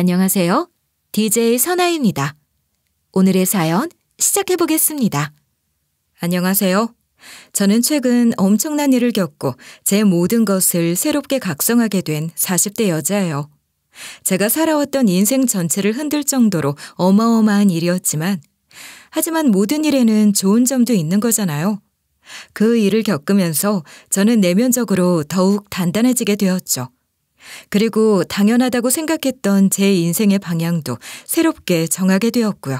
안녕하세요. DJ 선아입니다. 오늘의 사연 시작해 보겠습니다. 안녕하세요. 저는 최근 엄청난 일을 겪고 제 모든 것을 새롭게 각성하게 된 40대 여자예요. 제가 살아왔던 인생 전체를 흔들 정도로 어마어마한 일이었지만, 하지만 모든 일에는 좋은 점도 있는 거잖아요. 그 일을 겪으면서 저는 내면적으로 더욱 단단해지게 되었죠. 그리고 당연하다고 생각했던 제 인생의 방향도 새롭게 정하게 되었고요.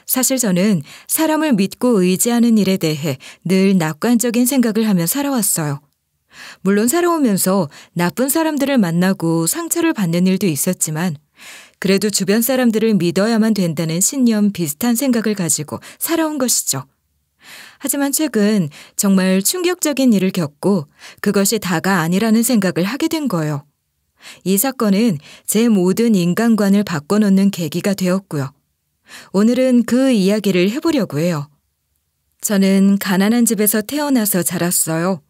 사실 저는 사람을 믿고 의지하는 일에 대해 늘 낙관적인 생각을 하며 살아왔어요. 물론 살아오면서 나쁜 사람들을 만나고 상처를 받는 일도 있었지만, 그래도 주변 사람들을 믿어야만 된다는 신념 비슷한 생각을 가지고 살아온 것이죠. 하지만 최근 정말 충격적인 일을 겪고 그것이 다가 아니라는 생각을 하게 된 거예요. 이 사건은 제 모든 인간관을 바꿔놓는 계기가 되었고요. 오늘은 그 이야기를 해보려고 해요. 저는 가난한 집에서 태어나서 자랐어요.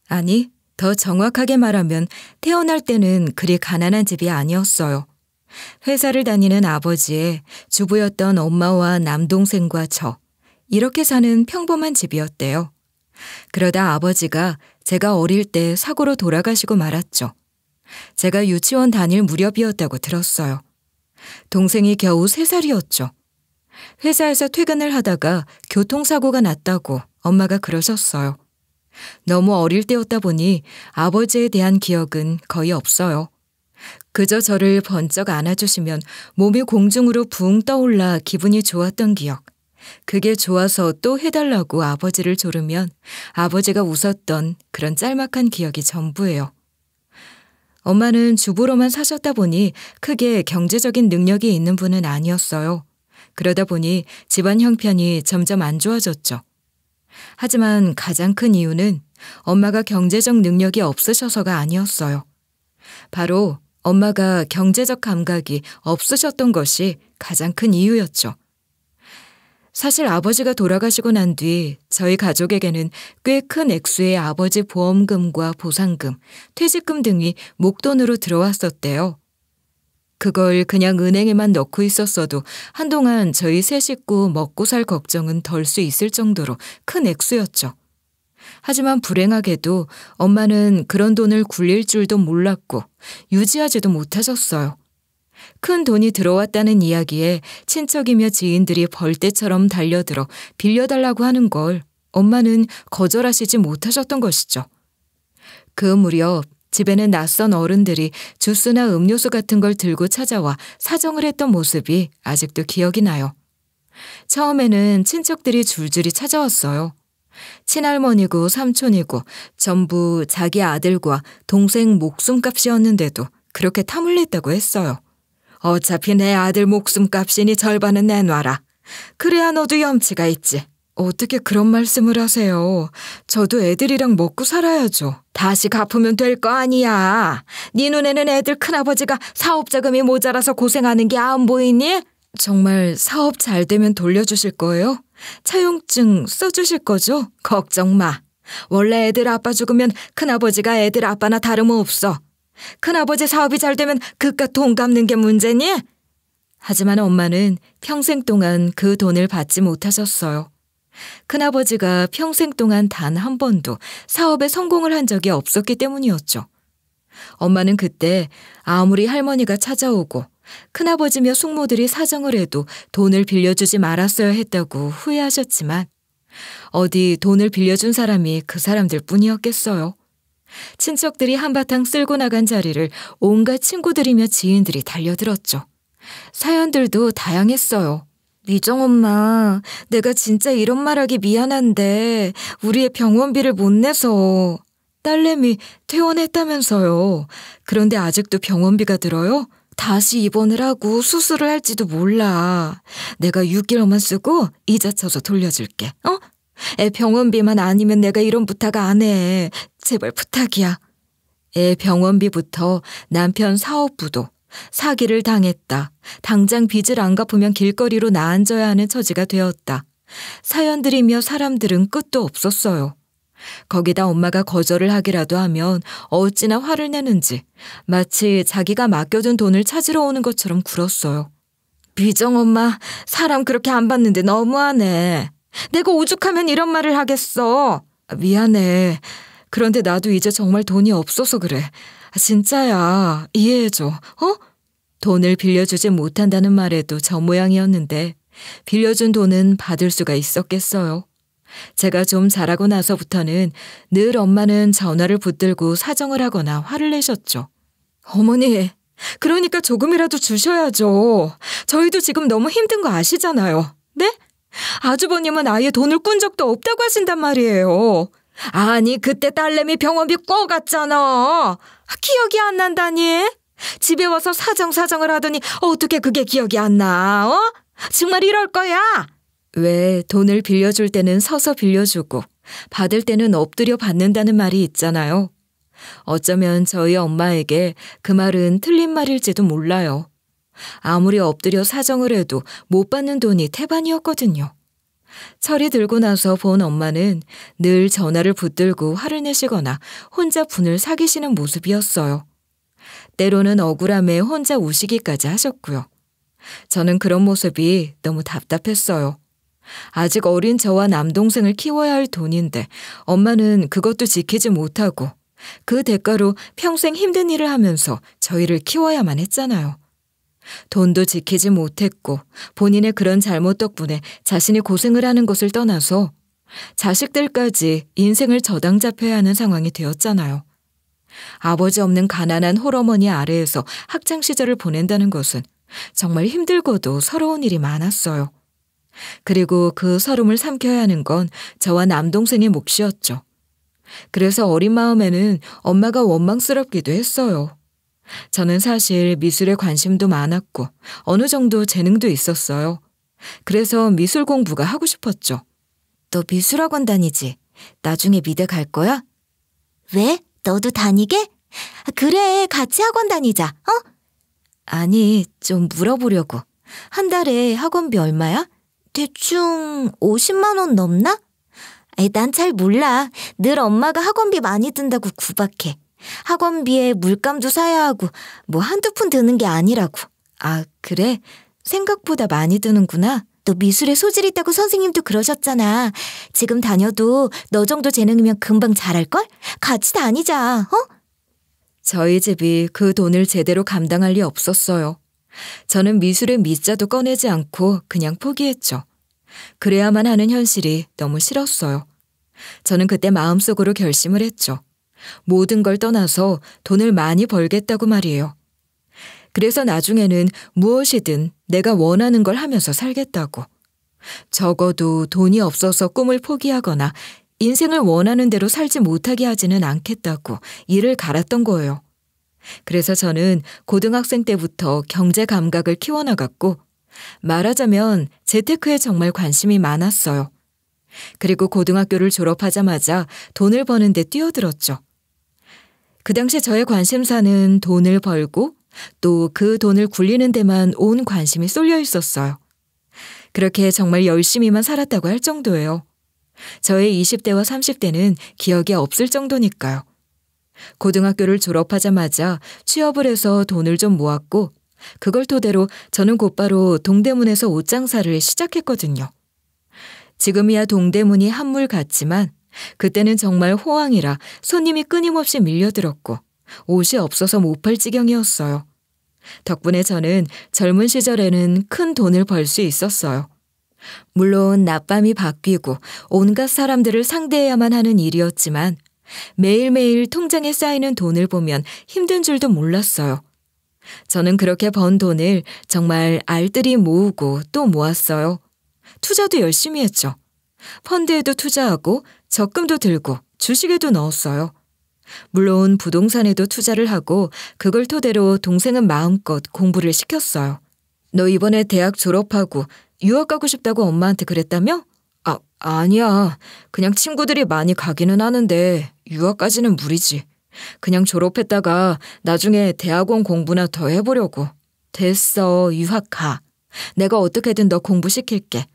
아니, 더 정확하게 말하면 태어날 때는 그리 가난한 집이 아니었어요. 회사를 다니는 아버지의 주부였던 엄마와 남동생과 저, 이렇게 사는 평범한 집이었대요. 그러다 아버지가 제가 어릴 때 사고로 돌아가시고 말았죠. 제가 유치원 다닐 무렵이었다고 들었어요. 동생이 겨우 3살이었죠. 회사에서 퇴근을 하다가 교통사고가 났다고 엄마가 그러셨어요. 너무 어릴 때였다 보니 아버지에 대한 기억은 거의 없어요. 그저 저를 번쩍 안아주시면 몸이 공중으로 붕 떠올라 기분이 좋았던 기억. 그게 좋아서 또 해달라고 아버지를 조르면 아버지가 웃었던 그런 짤막한 기억이 전부예요. 엄마는 주부로만 사셨다 보니 크게 경제적인 능력이 있는 분은 아니었어요. 그러다 보니 집안 형편이 점점 안 좋아졌죠. 하지만 가장 큰 이유는 엄마가 경제적 능력이 없으셔서가 아니었어요. 바로 엄마가 경제적 감각이 없으셨던 것이 가장 큰 이유였죠. 사실 아버지가 돌아가시고 난 뒤 저희 가족에게는 꽤 큰 액수의 아버지 보험금과 보상금, 퇴직금 등이 목돈으로 들어왔었대요. 그걸 그냥 은행에만 넣고 있었어도 한동안 저희 세 식구 먹고 살 걱정은 덜 수 있을 정도로 큰 액수였죠. 하지만 불행하게도 엄마는 그런 돈을 굴릴 줄도 몰랐고 유지하지도 못하셨어요. 큰 돈이 들어왔다는 이야기에 친척이며 지인들이 벌떼처럼 달려들어 빌려달라고 하는 걸 엄마는 거절하시지 못하셨던 것이죠. 그 무렵 집에는 낯선 어른들이 주스나 음료수 같은 걸 들고 찾아와 사정을 했던 모습이 아직도 기억이 나요. 처음에는 친척들이 줄줄이 찾아왔어요. 친할머니고 삼촌이고 전부 자기 아들과 동생 목숨값이었는데도 그렇게 탐을 냈다고 했어요. 어차피 내 아들 목숨값이니 절반은 내놔라. 그래야 너도 염치가 있지. 어떻게 그런 말씀을 하세요. 저도 애들이랑 먹고 살아야죠. 다시 갚으면 될 거 아니야. 네 눈에는 애들 큰아버지가 사업자금이 모자라서 고생하는 게 안 보이니? 정말 사업 잘 되면 돌려주실 거예요? 차용증 써주실 거죠? 걱정 마. 원래 애들 아빠 죽으면 큰아버지가 애들 아빠나 다름없어. 큰아버지 사업이 잘 되면 그깟 돈 갚는 게 문제니? 하지만 엄마는 평생 동안 그 돈을 받지 못하셨어요. 큰아버지가 평생 동안 단 한 번도 사업에 성공을 한 적이 없었기 때문이었죠. 엄마는 그때 아무리 할머니가 찾아오고 큰아버지며 숙모들이 사정을 해도 돈을 빌려주지 말았어야 했다고 후회하셨지만, 어디 돈을 빌려준 사람이 그 사람들 뿐이었겠어요. 친척들이 한바탕 쓸고 나간 자리를 온갖 친구들이며 지인들이 달려들었죠. 사연들도 다양했어요. 미정 엄마, 내가 진짜 이런 말하기 미안한데 우리의 병원비를 못 내서. 딸내미 퇴원했다면서요. 그런데 아직도 병원비가 들어요? 다시 입원을 하고 수술을 할지도 몰라. 내가 6개월만 쓰고 이자 쳐서 돌려줄게. 애 병원비만 아니면 내가 이런 부탁 안 해. 제발 부탁이야. 애 병원비부터 남편 사업부도 사기를 당했다. 당장 빚을 안 갚으면 길거리로 나앉아야 하는 처지가 되었다. 사연들이며 사람들은 끝도 없었어요. 거기다 엄마가 거절을 하기라도 하면 어찌나 화를 내는지 마치 자기가 맡겨둔 돈을 찾으러 오는 것처럼 굴었어요. 미정 엄마, 사람 그렇게 안 받는데 너무하네. 내가 오죽하면 이런 말을 하겠어. 미안해. 그런데 나도 이제 정말 돈이 없어서 그래. 진짜야. 이해해줘. 어? 돈을 빌려주지 못한다는 말에도 저 모양이었는데 빌려준 돈은 받을 수가 있었겠어요. 제가 좀 자라고 나서부터는 늘 엄마는 전화를 붙들고 사정을 하거나 화를 내셨죠. 어머니, 그러니까 조금이라도 주셔야죠. 저희도 지금 너무 힘든 거 아시잖아요. 네? 아주버님은 아예 돈을 꾼 적도 없다고 하신단 말이에요. 아니, 그때 딸내미 병원비 꿔갔잖아. 기억이 안 난다니? 집에 와서 사정을 하더니 어떻게 그게 기억이 안 나? 어? 정말 이럴 거야? 왜 돈을 빌려줄 때는 서서 빌려주고 받을 때는 엎드려 받는다는 말이 있잖아요. 어쩌면 저희 엄마에게 그 말은 틀린 말일지도 몰라요. 아무리 엎드려 사정을 해도 못 받는 돈이 태반이었거든요. 철이 들고 나서 본 엄마는 늘 전화를 붙들고 화를 내시거나 혼자 분을 사기시는 모습이었어요. 때로는 억울함에 혼자 우시기까지 하셨고요. 저는 그런 모습이 너무 답답했어요. 아직 어린 저와 남동생을 키워야 할 돈인데 엄마는 그것도 지키지 못하고 그 대가로 평생 힘든 일을 하면서 저희를 키워야만 했잖아요. 돈도 지키지 못했고 본인의 그런 잘못 덕분에 자신이 고생을 하는 것을 떠나서 자식들까지 인생을 저당 잡혀야 하는 상황이 되었잖아요. 아버지 없는 가난한 홀어머니 아래에서 학창시절을 보낸다는 것은 정말 힘들고도 서러운 일이 많았어요. 그리고 그 서름을 삼켜야 하는 건 저와 남동생의 몫이었죠. 그래서 어린 마음에는 엄마가 원망스럽기도 했어요. 저는 사실 미술에 관심도 많았고 어느 정도 재능도 있었어요. 그래서 미술 공부가 하고 싶었죠. 너 미술학원 다니지? 나중에 미대 갈 거야? 왜? 너도 다니게? 그래, 같이 학원 다니자, 어? 아니, 좀 물어보려고. 한 달에 학원비 얼마야? 대충 50만 원 넘나? 난 잘 몰라. 늘 엄마가 학원비 많이 든다고 구박해. 학원비에 물감도 사야 하고 뭐 한두 푼 드는 게 아니라고. 아, 그래? 생각보다 많이 드는구나. 너 미술에 소질 있다고 선생님도 그러셨잖아. 지금 다녀도 너 정도 재능이면 금방 잘할걸? 같이 다니자, 어? 저희 집이 그 돈을 제대로 감당할 리 없었어요. 저는 미술의 미자도 꺼내지 않고 그냥 포기했죠. 그래야만 하는 현실이 너무 싫었어요. 저는 그때 마음속으로 결심을 했죠. 모든 걸 떠나서 돈을 많이 벌겠다고 말이에요. 그래서 나중에는 무엇이든 내가 원하는 걸 하면서 살겠다고. 적어도 돈이 없어서 꿈을 포기하거나 인생을 원하는 대로 살지 못하게 하지는 않겠다고 이를 갈았던 거예요. 그래서 저는 고등학생 때부터 경제 감각을 키워나갔고 말하자면 재테크에 정말 관심이 많았어요. 그리고 고등학교를 졸업하자마자 돈을 버는 데 뛰어들었죠. 그 당시 저의 관심사는 돈을 벌고 또 그 돈을 굴리는 데만 온 관심이 쏠려 있었어요. 그렇게 정말 열심히만 살았다고 할 정도예요. 저의 20대와 30대는 기억이 없을 정도니까요. 고등학교를 졸업하자마자 취업을 해서 돈을 좀 모았고 그걸 토대로 저는 곧바로 동대문에서 옷장사를 시작했거든요. 지금이야 동대문이 한물 같지만 그때는 정말 호황이라 손님이 끊임없이 밀려들었고 옷이 없어서 못 팔 지경이었어요. 덕분에 저는 젊은 시절에는 큰 돈을 벌 수 있었어요. 물론 낮밤이 바뀌고 온갖 사람들을 상대해야만 하는 일이었지만 매일매일 통장에 쌓이는 돈을 보면 힘든 줄도 몰랐어요. 저는 그렇게 번 돈을 정말 알뜰히 모으고 또 모았어요. 투자도 열심히 했죠. 펀드에도 투자하고 적금도 들고 주식에도 넣었어요. 물론 부동산에도 투자를 하고 그걸 토대로 동생은 마음껏 공부를 시켰어요. 너 이번에 대학 졸업하고 유학 가고 싶다고 엄마한테 그랬다며? 아니야. 그냥 친구들이 많이 가기는 하는데 유학까지는 무리지. 그냥 졸업했다가 나중에 대학원 공부나 더 해보려고. 됐어, 유학 가. 내가 어떻게든 너 공부시킬게.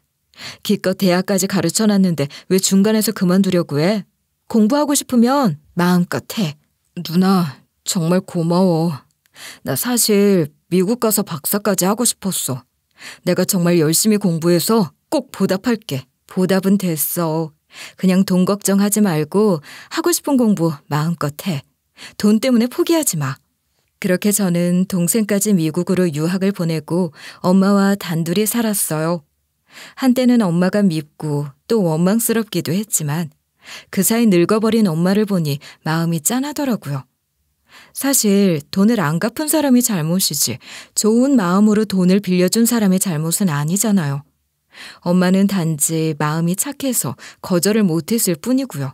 기껏 대학까지 가르쳐놨는데 왜 중간에서 그만두려고 해? 공부하고 싶으면 마음껏 해. 누나, 정말 고마워. 나 사실 미국 가서 박사까지 하고 싶었어. 내가 정말 열심히 공부해서 꼭 보답할게. 보답은 됐어. 그냥 돈 걱정하지 말고 하고 싶은 공부 마음껏 해. 돈 때문에 포기하지 마. 그렇게 저는 동생까지 미국으로 유학을 보내고 엄마와 단둘이 살았어요. 한때는 엄마가 밉고 또 원망스럽기도 했지만 그 사이 늙어버린 엄마를 보니 마음이 짠하더라고요. 사실 돈을 안 갚은 사람이 잘못이지 좋은 마음으로 돈을 빌려준 사람의 잘못은 아니잖아요. 엄마는 단지 마음이 착해서 거절을 못했을 뿐이고요.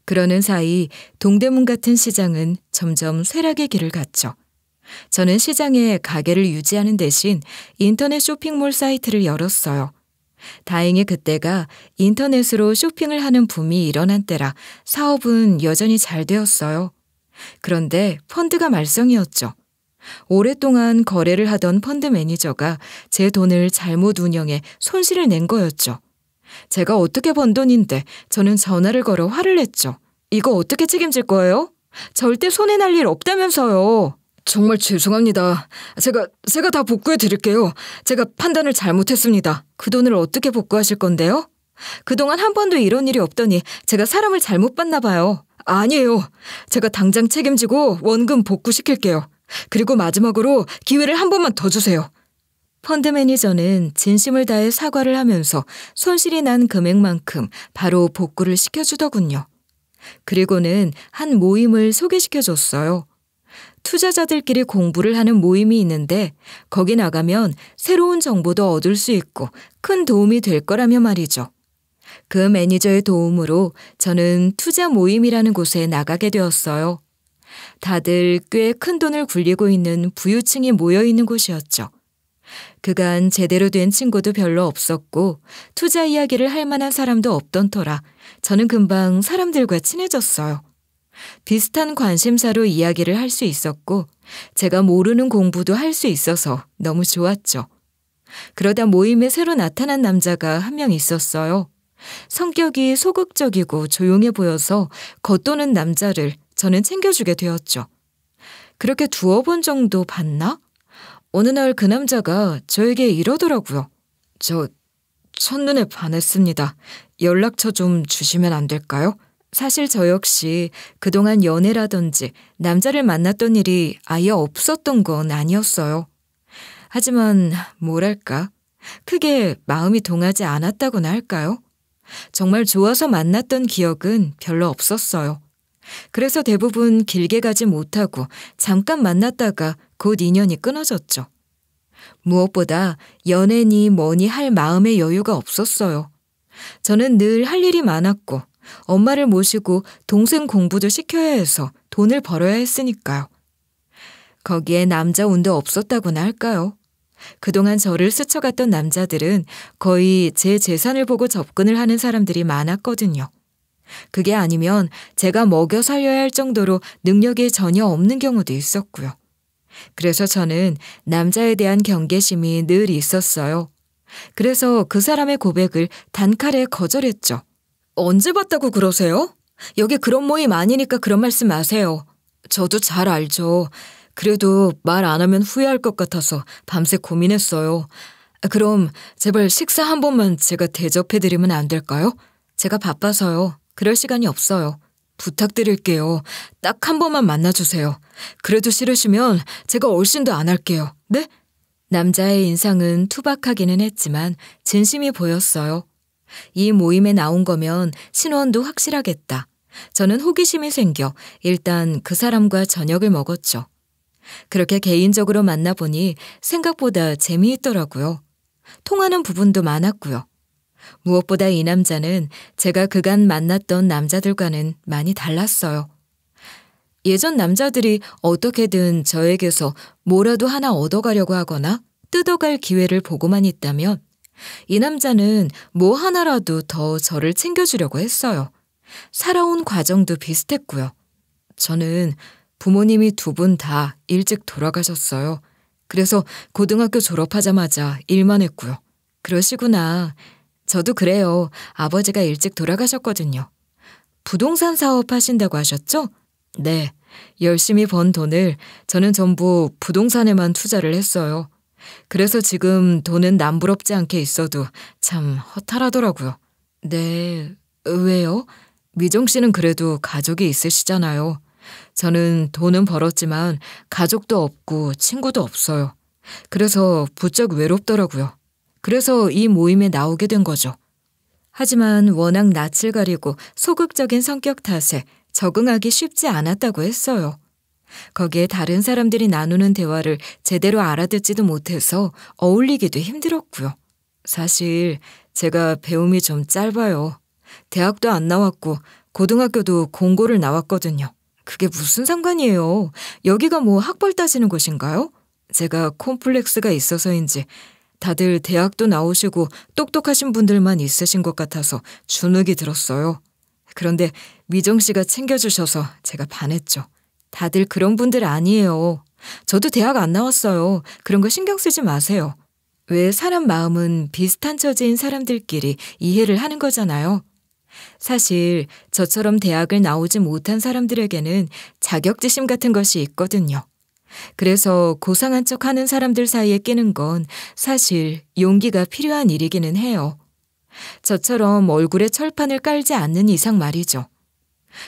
그러는 사이 동대문 같은 시장은 점점 쇠락의 길을 갔죠. 저는 시장에 가게를 유지하는 대신 인터넷 쇼핑몰 사이트를 열었어요. 다행히 그때가 인터넷으로 쇼핑을 하는 붐이 일어난 때라 사업은 여전히 잘 되었어요. 그런데 펀드가 말썽이었죠. 오랫동안 거래를 하던 펀드 매니저가 제 돈을 잘못 운영해 손실을 낸 거였죠. 제가 어떻게 번 돈인데 저는 전화를 걸어 화를 냈죠. 이거 어떻게 책임질 거예요? 절대 손해날 일 없다면서요. 정말 죄송합니다. 제가 다 복구해 드릴게요. 제가 판단을 잘못했습니다. 그 돈을 어떻게 복구하실 건데요? 그동안 한 번도 이런 일이 없더니 제가 사람을 잘못 봤나 봐요. 아니에요. 제가 당장 책임지고 원금 복구시킬게요. 그리고 마지막으로 기회를 한 번만 더 주세요. 펀드 매니저는 진심을 다해 사과를 하면서 손실이 난 금액만큼 바로 복구를 시켜주더군요. 그리고는 한 모임을 소개시켜줬어요. 투자자들끼리 공부를 하는 모임이 있는데 거기 나가면 새로운 정보도 얻을 수 있고 큰 도움이 될 거라며 말이죠. 그 매니저의 도움으로 저는 투자 모임이라는 곳에 나가게 되었어요. 다들 꽤 큰 돈을 굴리고 있는 부유층이 모여있는 곳이었죠. 그간 제대로 된 친구도 별로 없었고 투자 이야기를 할 만한 사람도 없던 터라 저는 금방 사람들과 친해졌어요. 비슷한 관심사로 이야기를 할 수 있었고 제가 모르는 공부도 할 수 있어서 너무 좋았죠. 그러다 모임에 새로 나타난 남자가 한 명 있었어요. 성격이 소극적이고 조용해 보여서 겉도는 남자를 저는 챙겨주게 되었죠. 그렇게 두어 번 정도 봤나? 어느 날 그 남자가 저에게 이러더라고요. 저 첫눈에 반했습니다. 연락처 좀 주시면 안 될까요? 사실 저 역시 그동안 연애라든지 남자를 만났던 일이 아예 없었던 건 아니었어요. 하지만 뭐랄까, 크게 마음이 동하지 않았다고나 할까요? 정말 좋아서 만났던 기억은 별로 없었어요. 그래서 대부분 길게 가지 못하고 잠깐 만났다가 곧 인연이 끊어졌죠. 무엇보다 연애니 뭐니 할 마음의 여유가 없었어요. 저는 늘 할 일이 많았고 엄마를 모시고 동생 공부도 시켜야 해서 돈을 벌어야 했으니까요. 거기에 남자 운도 없었다고나 할까요? 그동안 저를 스쳐갔던 남자들은 거의 제 재산을 보고 접근을 하는 사람들이 많았거든요. 그게 아니면 제가 먹여 살려야 할 정도로 능력이 전혀 없는 경우도 있었고요. 그래서 저는 남자에 대한 경계심이 늘 있었어요. 그래서 그 사람의 고백을 단칼에 거절했죠. 언제 봤다고 그러세요? 여기 그런 모임 아니니까 그런 말씀 마세요. 저도 잘 알죠. 그래도 말 안 하면 후회할 것 같아서 밤새 고민했어요. 그럼 제발 식사 한 번만 제가 대접해드리면 안 될까요? 제가 바빠서요. 그럴 시간이 없어요. 부탁드릴게요. 딱 한 번만 만나주세요. 그래도 싫으시면 제가 얼씬도 안 할게요. 네? 남자의 인상은 투박하기는 했지만 진심이 보였어요. 이 모임에 나온 거면 신원도 확실하겠다. 저는 호기심이 생겨 일단 그 사람과 저녁을 먹었죠. 그렇게 개인적으로 만나보니 생각보다 재미있더라고요. 통하는 부분도 많았고요. 무엇보다 이 남자는 제가 그간 만났던 남자들과는 많이 달랐어요. 예전 남자들이 어떻게든 저에게서 뭐라도 하나 얻어가려고 하거나 뜯어갈 기회를 보고만 있다면 이 남자는 뭐 하나라도 더 저를 챙겨주려고 했어요. 살아온 과정도 비슷했고요. 저는 부모님이 두 분 다 일찍 돌아가셨어요. 그래서 고등학교 졸업하자마자 일만 했고요. 그러시구나. 저도 그래요. 아버지가 일찍 돌아가셨거든요. 부동산 사업 하신다고 하셨죠? 네, 열심히 번 돈을 저는 전부 부동산에만 투자를 했어요. 그래서 지금 돈은 남부럽지 않게 있어도 참 허탈하더라고요. 네, 왜요? 미정 씨는 그래도 가족이 있으시잖아요. 저는 돈은 벌었지만 가족도 없고 친구도 없어요. 그래서 부쩍 외롭더라고요. 그래서 이 모임에 나오게 된 거죠. 하지만 워낙 낯을 가리고 소극적인 성격 탓에 적응하기 쉽지 않았다고 했어요. 거기에 다른 사람들이 나누는 대화를 제대로 알아듣지도 못해서 어울리기도 힘들었고요. 사실 제가 배움이 좀 짧아요. 대학도 안 나왔고 고등학교도 공고를 나왔거든요. 그게 무슨 상관이에요. 여기가 뭐 학벌 따지는 곳인가요? 제가 콤플렉스가 있어서인지 다들 대학도 나오시고 똑똑하신 분들만 있으신 것 같아서 주눅이 들었어요. 그런데 미정 씨가 챙겨주셔서 제가 반했죠. 다들 그런 분들 아니에요. 저도 대학 안 나왔어요. 그런 거 신경 쓰지 마세요. 왜 사람 마음은 비슷한 처지인 사람들끼리 이해를 하는 거잖아요. 사실 저처럼 대학을 나오지 못한 사람들에게는 자격지심 같은 것이 있거든요. 그래서 고상한 척 하는 사람들 사이에 끼는 건 사실 용기가 필요한 일이기는 해요. 저처럼 얼굴에 철판을 깔지 않는 이상 말이죠.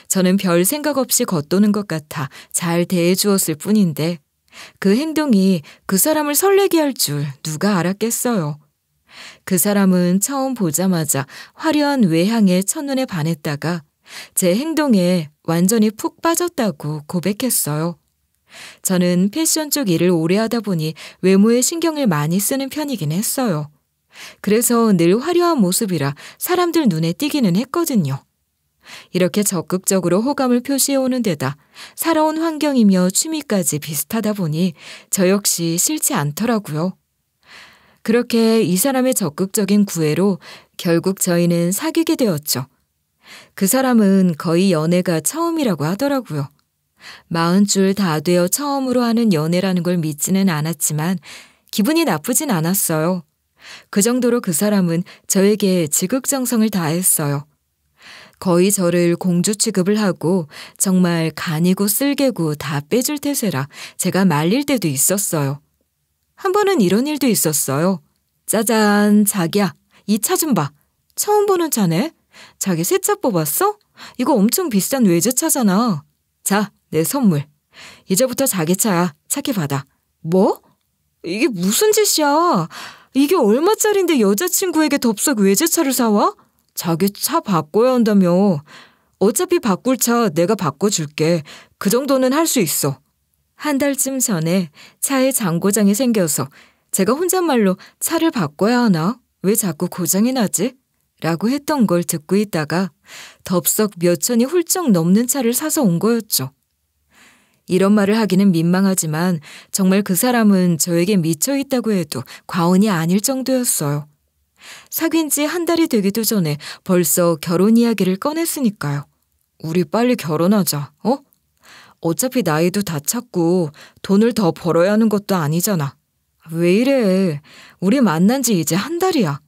저는 별 생각 없이 겉도는 것 같아 잘 대해주었을 뿐인데 그 행동이 그 사람을 설레게 할 줄 누가 알았겠어요. 그 사람은 처음 보자마자 화려한 외향에 첫눈에 반했다가 제 행동에 완전히 푹 빠졌다고 고백했어요. 저는 패션 쪽 일을 오래 하다 보니 외모에 신경을 많이 쓰는 편이긴 했어요. 그래서 늘 화려한 모습이라 사람들 눈에 띄기는 했거든요. 이렇게 적극적으로 호감을 표시해오는 데다 살아온 환경이며 취미까지 비슷하다 보니 저 역시 싫지 않더라고요. 그렇게 이 사람의 적극적인 구애로 결국 저희는 사귀게 되었죠. 그 사람은 거의 연애가 처음이라고 하더라고요. 40줄 다 되어 처음으로 하는 연애라는 걸 믿지는 않았지만 기분이 나쁘진 않았어요. 그 정도로 그 사람은 저에게 지극정성을 다했어요. 거의 저를 공주 취급을 하고 정말 간이고 쓸개고 다 빼줄 태세라 제가 말릴 때도 있었어요. 한 번은 이런 일도 있었어요. 짜잔, 자기야, 이 차 좀 봐. 처음 보는 차네? 자기 새 차 뽑았어? 이거 엄청 비싼 외제차잖아. 자, 내 선물. 이제부터 자기 차야. 차키 받아. 뭐? 이게 무슨 짓이야? 이게 얼마짜린데 여자친구에게 덥석 외제차를 사와? 자기 차 바꿔야 한다며. 어차피 바꿀 차 내가 바꿔줄게. 그 정도는 할 수 있어. 한 달쯤 전에 차에 장고장이 생겨서 제가 혼잣말로 차를 바꿔야 하나? 왜 자꾸 고장이 나지? 라고 했던 걸 듣고 있다가 덥석 몇 천이 훌쩍 넘는 차를 사서 온 거였죠. 이런 말을 하기는 민망하지만 정말 그 사람은 저에게 미쳐 있다고 해도 과언이 아닐 정도였어요. 사귄 지 한 달이 되기도 전에 벌써 결혼 이야기를 꺼냈으니까요. 우리 빨리 결혼하자, 어? 어차피 나이도 다 찼고 돈을 더 벌어야 하는 것도 아니잖아. 왜 이래? 우리 만난 지 이제 한 달이야.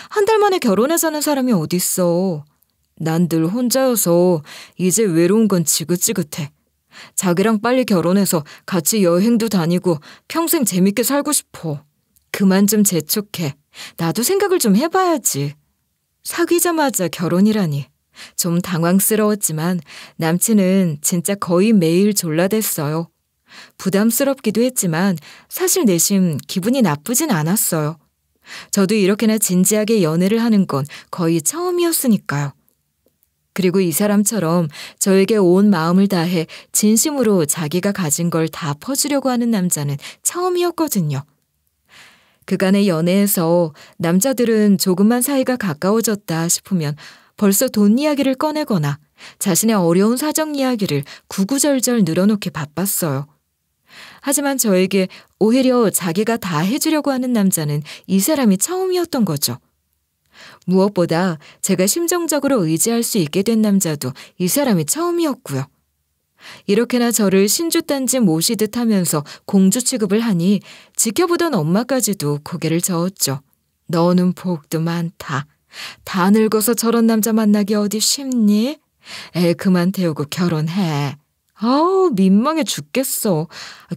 한 달 만에 결혼하자는 사람이 어딨어. 난 늘 혼자여서 이제 외로운 건 지긋지긋해. 자기랑 빨리 결혼해서 같이 여행도 다니고 평생 재밌게 살고 싶어. 그만 좀 재촉해. 나도 생각을 좀 해봐야지. 사귀자마자 결혼이라니. 좀 당황스러웠지만 남친은 진짜 거의 매일 졸라댔어요. 부담스럽기도 했지만 사실 내심 기분이 나쁘진 않았어요. 저도 이렇게나 진지하게 연애를 하는 건 거의 처음이었으니까요. 그리고 이 사람처럼 저에게 온 마음을 다해 진심으로 자기가 가진 걸 다 퍼주려고 하는 남자는 처음이었거든요. 그간의 연애에서 남자들은 조금만 사이가 가까워졌다 싶으면 벌써 돈 이야기를 꺼내거나 자신의 어려운 사정 이야기를 구구절절 늘어놓기 바빴어요. 하지만 저에게 오히려 자기가 다 해주려고 하는 남자는 이 사람이 처음이었던 거죠. 무엇보다 제가 심정적으로 의지할 수 있게 된 남자도 이 사람이 처음이었고요. 이렇게나 저를 신주단지 모시듯 하면서 공주 취급을 하니 지켜보던 엄마까지도 고개를 저었죠. 너는 복도 많다. 다 늙어서 저런 남자 만나기 어디 쉽니? 애 그만 태우고 결혼해. 아우, 민망해 죽겠어.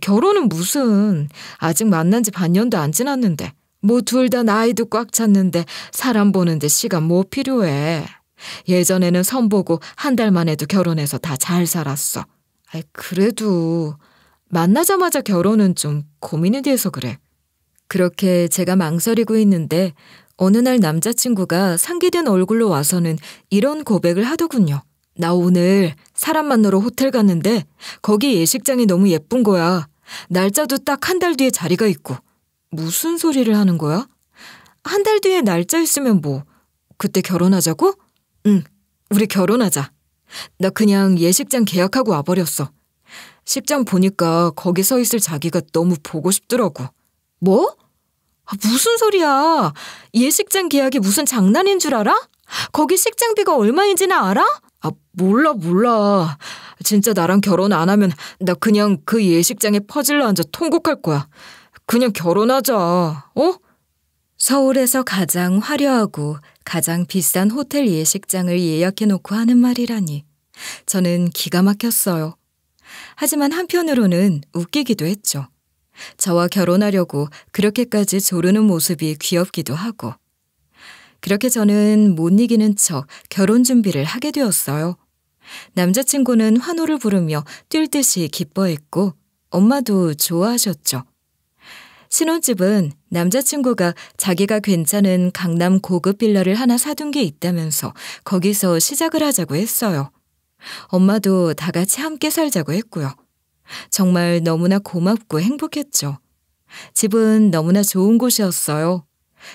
결혼은 무슨. 아직 만난 지 반년도 안 지났는데. 뭐 둘 다 나이도 꽉 찼는데 사람 보는데 시간 뭐 필요해. 예전에는 선보고 한 달만 해도 결혼해서 다 잘 살았어. 그래도 만나자마자 결혼은 좀 고민이 돼서 그래. 그렇게 제가 망설이고 있는데 어느 날 남자친구가 상기된 얼굴로 와서는 이런 고백을 하더군요. 나 오늘 사람 만나러 호텔 갔는데 거기 예식장이 너무 예쁜 거야. 날짜도 딱 한 달 뒤에 자리가 있고. 무슨 소리를 하는 거야? 한 달 뒤에 날짜 있으면 뭐, 그때 결혼하자고? 응, 우리 결혼하자. 나 그냥 예식장 계약하고 와버렸어. 식장 보니까 거기 서 있을 자기가 너무 보고 싶더라고. 뭐? 무슨 소리야? 예식장 계약이 무슨 장난인 줄 알아? 거기 식장비가 얼마인지는 알아? 몰라. 진짜 나랑 결혼 안 하면 나 그냥 그 예식장에 퍼질러 앉아 통곡할 거야. 그냥 결혼하자, 어? 서울에서 가장 화려하고 가장 비싼 호텔 예식장을 예약해놓고 하는 말이라니. 저는 기가 막혔어요. 하지만 한편으로는 웃기기도 했죠. 저와 결혼하려고 그렇게까지 조르는 모습이 귀엽기도 하고. 그렇게 저는 못 이기는 척 결혼 준비를 하게 되었어요. 남자친구는 환호를 부르며 뛸 듯이 기뻐했고 엄마도 좋아하셨죠. 신혼집은 남자친구가 자기가 괜찮은 강남 고급 빌라를 하나 사둔 게 있다면서 거기서 시작을 하자고 했어요. 엄마도 다 같이 함께 살자고 했고요. 정말 너무나 고맙고 행복했죠. 집은 너무나 좋은 곳이었어요.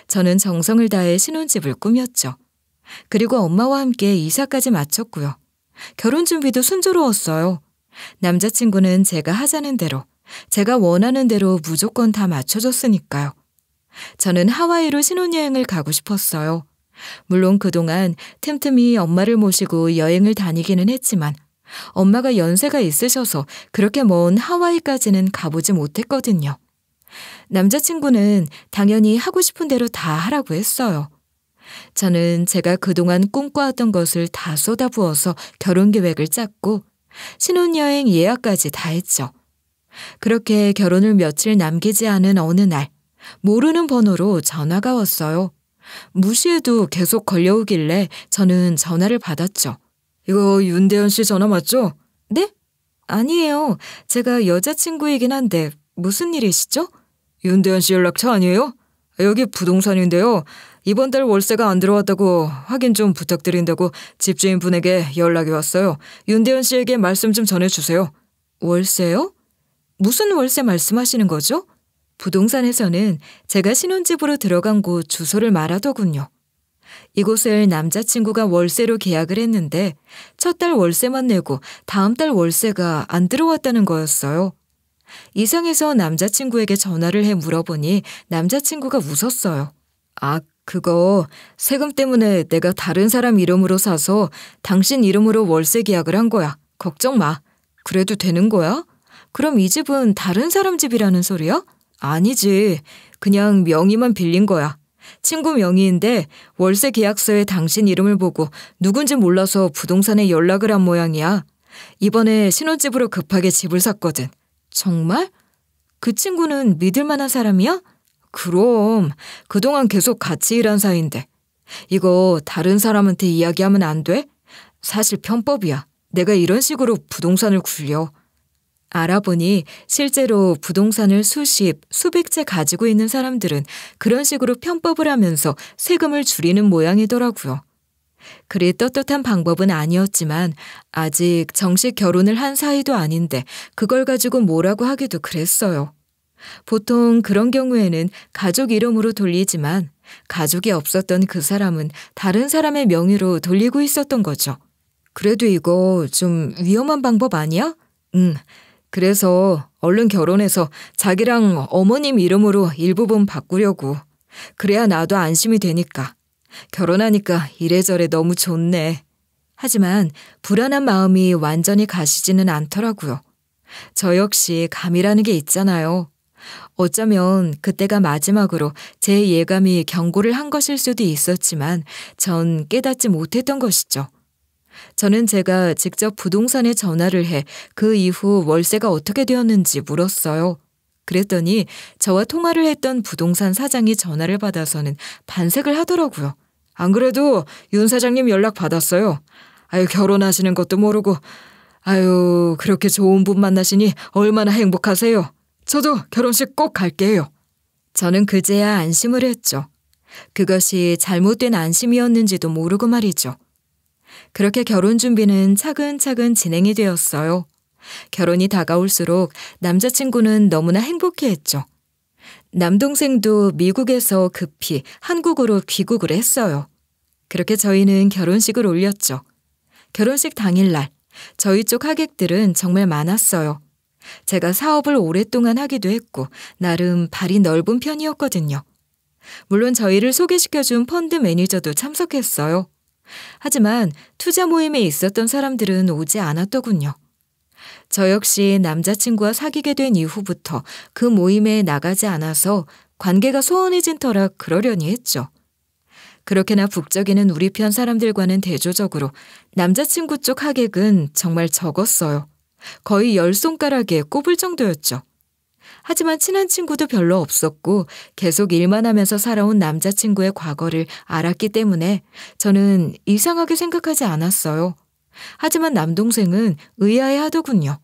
저는 정성을 다해 신혼집을 꾸몄죠. 그리고 엄마와 함께 이사까지 마쳤고요. 결혼 준비도 순조로웠어요. 남자친구는 제가 하자는 대로, 제가 원하는 대로 무조건 다 맞춰줬으니까요. 저는 하와이로 신혼여행을 가고 싶었어요. 물론 그동안 틈틈이 엄마를 모시고 여행을 다니기는 했지만 엄마가 연세가 있으셔서 그렇게 먼 하와이까지는 가보지 못했거든요. 남자친구는 당연히 하고 싶은 대로 다 하라고 했어요. 저는 제가 그동안 꿈꿔왔던 것을 다 쏟아부어서 결혼 계획을 짰고 신혼여행 예약까지 다 했죠. 그렇게 결혼을 며칠 남기지 않은 어느 날 모르는 번호로 전화가 왔어요. 무시해도 계속 걸려오길래 저는 전화를 받았죠. 이거 윤대현 씨 전화 맞죠? 네? 아니에요. 제가 여자친구이긴 한데 무슨 일이시죠? 윤대현 씨 연락처 아니에요? 여기 부동산인데요. 이번 달 월세가 안 들어왔다고 확인 좀 부탁드린다고 집주인분에게 연락이 왔어요. 윤대현 씨에게 말씀 좀 전해주세요. 월세요? 무슨 월세 말씀하시는 거죠? 부동산에서는 제가 신혼집으로 들어간 곳 주소를 말하더군요. 이곳을 남자친구가 월세로 계약을 했는데 첫 달 월세만 내고 다음 달 월세가 안 들어왔다는 거였어요. 이상해서 남자친구에게 전화를 해 물어보니 남자친구가 웃었어요. 그거 세금 때문에 내가 다른 사람 이름으로 사서 당신 이름으로 월세 계약을 한 거야. 걱정 마. 그래도 되는 거야? 그럼 이 집은 다른 사람 집이라는 소리야? 아니지. 그냥 명의만 빌린 거야. 친구 명의인데 월세 계약서에 당신 이름을 보고 누군지 몰라서 부동산에 연락을 한 모양이야. 이번에 신혼집으로 급하게 집을 샀거든. 정말? 그 친구는 믿을 만한 사람이야? 그럼 그동안 계속 같이 일한 사이인데. 이거 다른 사람한테 이야기하면 안 돼? 사실 편법이야. 내가 이런 식으로 부동산을 굴려. 알아보니 실제로 부동산을 수십, 수백 채 가지고 있는 사람들은 그런 식으로 편법을 하면서 세금을 줄이는 모양이더라고요. 그리 떳떳한 방법은 아니었지만 아직 정식 결혼을 한 사이도 아닌데 그걸 가지고 뭐라고 하기도 그랬어요. 보통 그런 경우에는 가족 이름으로 돌리지만 가족이 없었던 그 사람은 다른 사람의 명의로 돌리고 있었던 거죠. 그래도 이거 좀 위험한 방법 아니야? 응. 그래서 얼른 결혼해서 자기랑 어머님 이름으로 일부분 바꾸려고. 그래야 나도 안심이 되니까. 결혼하니까 이래저래 너무 좋네. 하지만 불안한 마음이 완전히 가시지는 않더라고요. 저 역시 감이라는 게 있잖아요. 어쩌면 그때가 마지막으로 제 예감이 경고를 한 것일 수도 있었지만 전 깨닫지 못했던 것이죠. 저는 제가 직접 부동산에 전화를 해 그 이후 월세가 어떻게 되었는지 물었어요. 그랬더니 저와 통화를 했던 부동산 사장이 전화를 받아서는 반색을 하더라고요. 안 그래도 윤 사장님 연락 받았어요. 아유, 결혼하시는 것도 모르고. 아유, 그렇게 좋은 분 만나시니 얼마나 행복하세요. 저도 결혼식 꼭 갈게요. 저는 그제야 안심을 했죠. 그것이 잘못된 안심이었는지도 모르고 말이죠. 그렇게 결혼 준비는 차근차근 진행이 되었어요. 결혼이 다가올수록 남자친구는 너무나 행복해했죠. 남동생도 미국에서 급히 한국으로 귀국을 했어요. 그렇게 저희는 결혼식을 올렸죠. 결혼식 당일날 저희 쪽 하객들은 정말 많았어요. 제가 사업을 오랫동안 하기도 했고 나름 발이 넓은 편이었거든요. 물론 저희를 소개시켜준 펀드 매니저도 참석했어요. 하지만 투자 모임에 있었던 사람들은 오지 않았더군요. 저 역시 남자친구와 사귀게 된 이후부터 그 모임에 나가지 않아서 관계가 소원해진 터라 그러려니 했죠. 그렇게나 북적이는 우리 편 사람들과는 대조적으로 남자친구 쪽 하객은 정말 적었어요. 거의 10손가락에 꼽을 정도였죠. 하지만 친한 친구도 별로 없었고 계속 일만 하면서 살아온 남자친구의 과거를 알았기 때문에 저는 이상하게 생각하지 않았어요. 하지만 남동생은 의아해하더군요.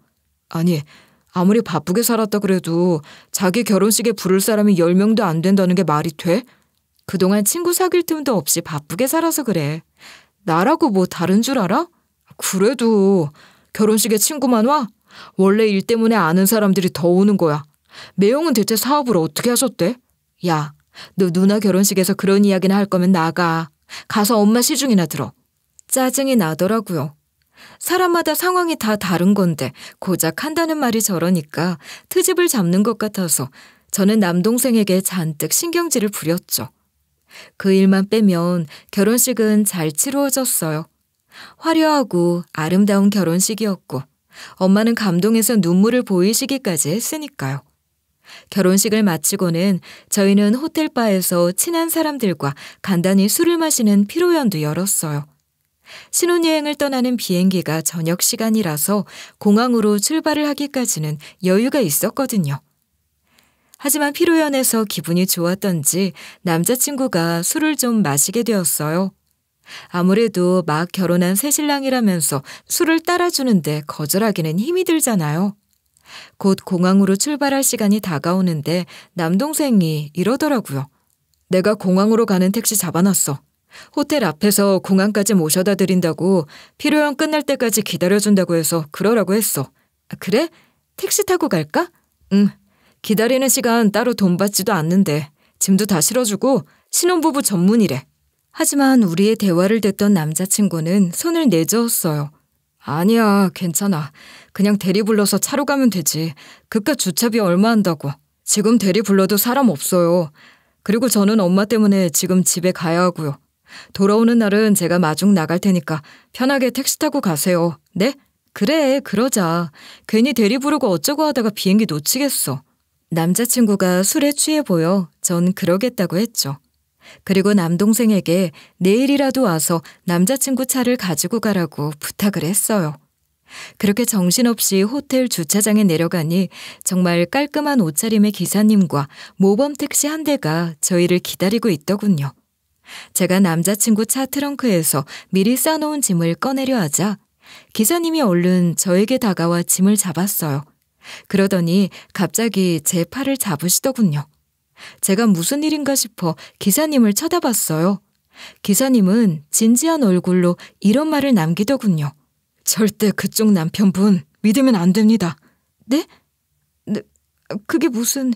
아니, 아무리 바쁘게 살았다 그래도 자기 결혼식에 부를 사람이 10명도 안 된다는 게 말이 돼? 그동안 친구 사귈 틈도 없이 바쁘게 살아서 그래. 나라고 뭐 다른 줄 알아? 그래도 결혼식에 친구만 와? 원래 일 때문에 아는 사람들이 더 오는 거야. 매형은 대체 사업을 어떻게 하셨대? 야, 너 누나 결혼식에서 그런 이야기나 할 거면 나가. 가서 엄마 시중이나 들어. 짜증이 나더라고요. 사람마다 상황이 다 다른 건데 고작 한다는 말이 저러니까 트집을 잡는 것 같아서 저는 남동생에게 잔뜩 신경질을 부렸죠. 그 일만 빼면 결혼식은 잘 치루어졌어요. 화려하고 아름다운 결혼식이었고 엄마는 감동해서 눈물을 보이시기까지 했으니까요. 결혼식을 마치고는 저희는 호텔바에서 친한 사람들과 간단히 술을 마시는 피로연도 열었어요. 신혼여행을 떠나는 비행기가 저녁 시간이라서 공항으로 출발을 하기까지는 여유가 있었거든요. 하지만 피로연에서 기분이 좋았던지 남자친구가 술을 좀 마시게 되었어요. 아무래도 막 결혼한 새신랑이라면서 술을 따라주는데 거절하기는 힘이 들잖아요. 곧 공항으로 출발할 시간이 다가오는데 남동생이 이러더라고요. 내가 공항으로 가는 택시 잡아놨어. 호텔 앞에서 공항까지 모셔다 드린다고 피로연 끝날 때까지 기다려준다고 해서 그러라고 했어. 그래? 택시 타고 갈까? 응. 기다리는 시간 따로 돈 받지도 않는데 짐도 다 실어주고 신혼부부 전문이래. 하지만 우리의 대화를 듣던 남자친구는 손을 내저었어요. 아니야, 괜찮아. 그냥 대리 불러서 차로 가면 되지. 그깟 주차비 얼마 한다고. 지금 대리 불러도 사람 없어요. 그리고 저는 엄마 때문에 지금 집에 가야 하고요. 돌아오는 날은 제가 마중 나갈 테니까 편하게 택시 타고 가세요. 네? 그래, 그러자. 괜히 대리 부르고 어쩌고 하다가 비행기 놓치겠어. 남자친구가 술에 취해 보여 전 그러겠다고 했죠. 그리고 남동생에게 내일이라도 와서 남자친구 차를 가지고 가라고 부탁을 했어요. 그렇게 정신없이 호텔 주차장에 내려가니 정말 깔끔한 옷차림의 기사님과 모범 택시 한 대가 저희를 기다리고 있더군요. 제가 남자친구 차 트렁크에서 미리 싸놓은 짐을 꺼내려 하자 기사님이 얼른 저에게 다가와 짐을 잡았어요. 그러더니 갑자기 제 팔을 잡으시더군요. 제가 무슨 일인가 싶어 기사님을 쳐다봤어요. 기사님은 진지한 얼굴로 이런 말을 남기더군요. 절대 그쪽 남편분 믿으면 안 됩니다. 네? 그게 무슨...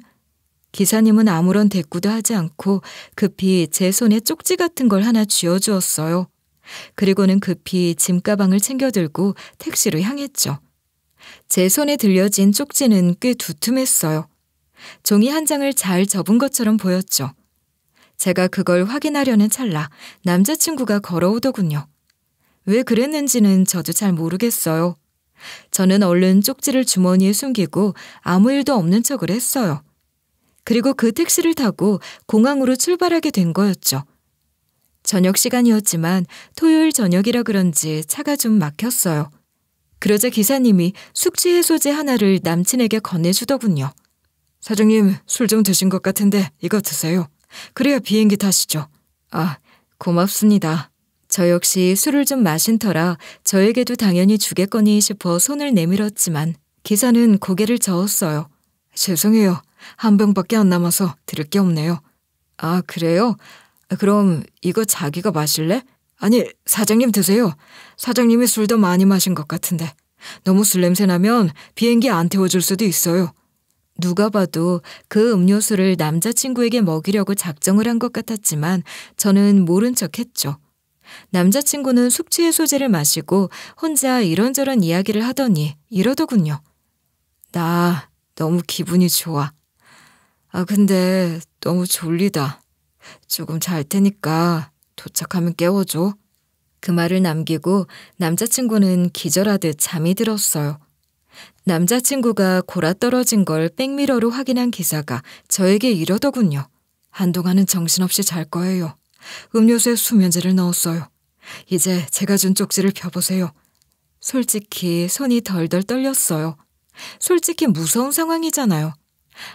기사님은 아무런 대꾸도 하지 않고 급히 제 손에 쪽지 같은 걸 하나 쥐어주었어요. 그리고는 급히 짐가방을 챙겨들고 택시로 향했죠. 제 손에 들려진 쪽지는 꽤 두툼했어요. 종이 한 장을 잘 접은 것처럼 보였죠. 제가 그걸 확인하려는 찰나 남자친구가 걸어오더군요. 왜 그랬는지는 저도 잘 모르겠어요. 저는 얼른 쪽지를 주머니에 숨기고 아무 일도 없는 척을 했어요. 그리고 그 택시를 타고 공항으로 출발하게 된 거였죠. 저녁 시간이었지만 토요일 저녁이라 그런지 차가 좀 막혔어요. 그러자 기사님이 숙취 해소제 하나를 남친에게 건네주더군요. 사장님, 술 좀 드신 것 같은데 이거 드세요. 그래야 비행기 타시죠. 아, 고맙습니다. 저 역시 술을 좀 마신 터라 저에게도 당연히 주겠거니 싶어 손을 내밀었지만 기사는 고개를 저었어요. 죄송해요. 한 병밖에 안 남아서 드릴 게 없네요. 아, 그래요? 그럼 이거 자기가 마실래? 아니, 사장님 드세요. 사장님이 술 더 많이 마신 것 같은데. 너무 술 냄새 나면 비행기 안 태워줄 수도 있어요. 누가 봐도 그 음료수를 남자친구에게 먹이려고 작정을 한 것 같았지만 저는 모른 척했죠. 남자친구는 숙취 해소제를 마시고 혼자 이런저런 이야기를 하더니 이러더군요. 나 너무 기분이 좋아. 아, 근데 너무 졸리다. 조금 잘 테니까 도착하면 깨워줘. 그 말을 남기고 남자친구는 기절하듯 잠이 들었어요. 남자친구가 골아떨어진 걸 백미러로 확인한 기사가 저에게 이러더군요. 한동안은 정신없이 잘 거예요. 음료수에 수면제를 넣었어요. 이제 제가 준 쪽지를 펴보세요. 솔직히 손이 덜덜 떨렸어요. 솔직히 무서운 상황이잖아요.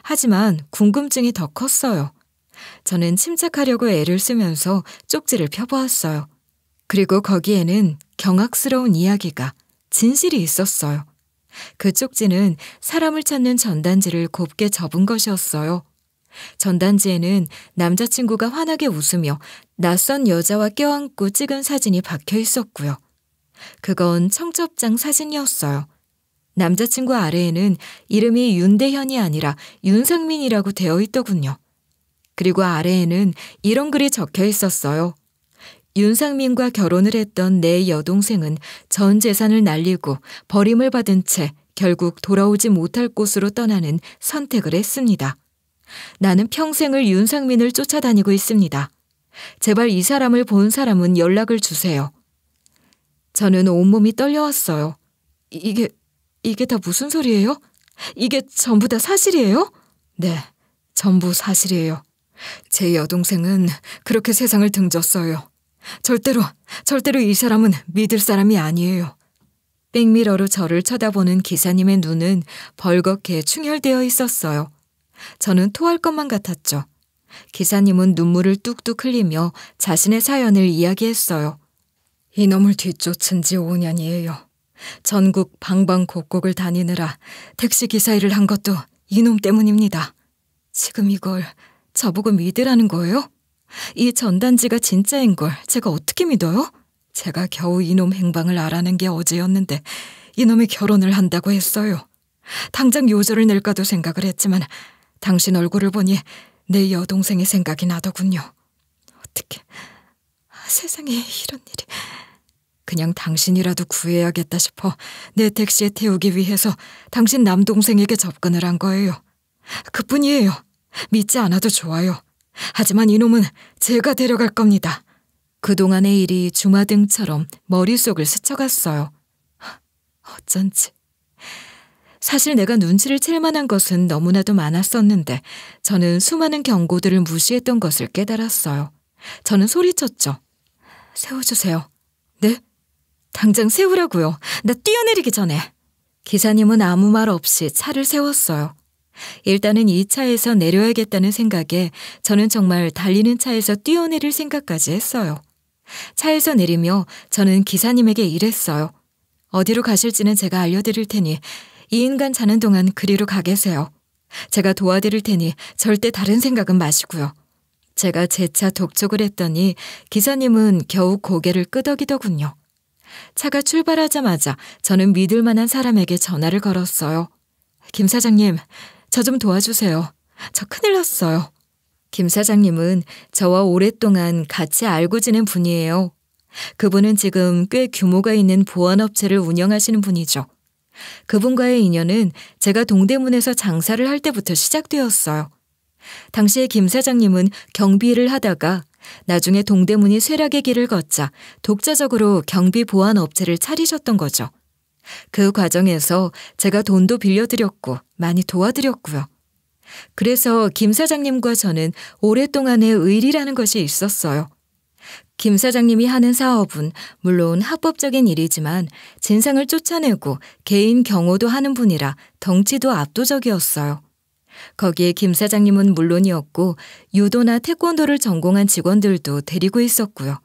하지만 궁금증이 더 컸어요. 저는 침착하려고 애를 쓰면서 쪽지를 펴보았어요. 그리고 거기에는 경악스러운 이야기가, 진실이 있었어요. 그 쪽지는 사람을 찾는 전단지를 곱게 접은 것이었어요. 전단지에는 남자친구가 환하게 웃으며 낯선 여자와 껴안고 찍은 사진이 박혀 있었고요. 그건 청첩장 사진이었어요. 남자친구 아래에는 이름이 윤대현이 아니라 윤상민이라고 되어 있더군요. 그리고 아래에는 이런 글이 적혀 있었어요. 윤상민과 결혼을 했던 내 여동생은 전 재산을 날리고 버림을 받은 채 결국 돌아오지 못할 곳으로 떠나는 선택을 했습니다. 나는 평생을 윤상민을 쫓아다니고 있습니다. 제발 이 사람을 본 사람은 연락을 주세요. 저는 온몸이 떨려왔어요. 이게 다 무슨 소리예요? 이게 전부 다 사실이에요? 네, 전부 사실이에요. 제 여동생은 그렇게 세상을 등졌어요. 절대로 이 사람은 믿을 사람이 아니에요. 백미러로 저를 쳐다보는 기사님의 눈은 벌겋게 충혈되어 있었어요. 저는 토할 것만 같았죠. 기사님은 눈물을 뚝뚝 흘리며 자신의 사연을 이야기했어요. 이놈을 뒤쫓은 지 5년이에요. 전국 방방곡곡을 다니느라 택시기사 일을 한 것도 이놈 때문입니다. 지금 이걸 저보고 믿으라는 거예요? 이 전단지가 진짜인 걸 제가 어떻게 믿어요? 제가 겨우 이놈 행방을 알아낸 게 어제였는데 이놈이 결혼을 한다고 했어요. 당장 요절을 낼까도 생각을 했지만 당신 얼굴을 보니 내 여동생의 생각이 나더군요. 어떻게 세상에 이런 일이. 그냥 당신이라도 구해야겠다 싶어 내 택시에 태우기 위해서 당신 남동생에게 접근을 한 거예요. 그뿐이에요. 믿지 않아도 좋아요. 하지만 이놈은 제가 데려갈 겁니다. 그동안의 일이 주마등처럼 머릿속을 스쳐갔어요. 어쩐지. 사실 내가 눈치를 챌 만한 것은 너무나도 많았었는데 저는 수많은 경고들을 무시했던 것을 깨달았어요. 저는 소리쳤죠. 세워주세요. 네? 당장 세우라고요. 나 뛰어내리기 전에. 기사님은 아무 말 없이 차를 세웠어요. 일단은 이 차에서 내려야겠다는 생각에 저는 정말 달리는 차에서 뛰어내릴 생각까지 했어요. 차에서 내리며 저는 기사님에게 이랬어요. 어디로 가실지는 제가 알려드릴 테니 이 인간 자는 동안 그리로 가 계세요. 제가 도와드릴 테니 절대 다른 생각은 마시고요. 제가 제 차 독촉을 했더니 기사님은 겨우 고개를 끄덕이더군요. 차가 출발하자마자 저는 믿을 만한 사람에게 전화를 걸었어요. 김 사장님, 저 좀 도와주세요. 저 큰일 났어요. 김 사장님은 저와 오랫동안 같이 알고 지낸 분이에요. 그분은 지금 꽤 규모가 있는 보안업체를 운영하시는 분이죠. 그분과의 인연은 제가 동대문에서 장사를 할 때부터 시작되었어요. 당시에 김 사장님은 경비 일을 하다가 나중에 동대문이 쇠락의 길을 걷자 독자적으로 경비 보안 업체를 차리셨던 거죠. 그 과정에서 제가 돈도 빌려드렸고 많이 도와드렸고요. 그래서 김 사장님과 저는 오랫동안의 의리라는 것이 있었어요. 김 사장님이 하는 사업은 물론 합법적인 일이지만 진상을 쫓아내고 개인 경호도 하는 분이라 덩치도 압도적이었어요. 거기에 김 사장님은 물론이었고 유도나 태권도를 전공한 직원들도 데리고 있었고요.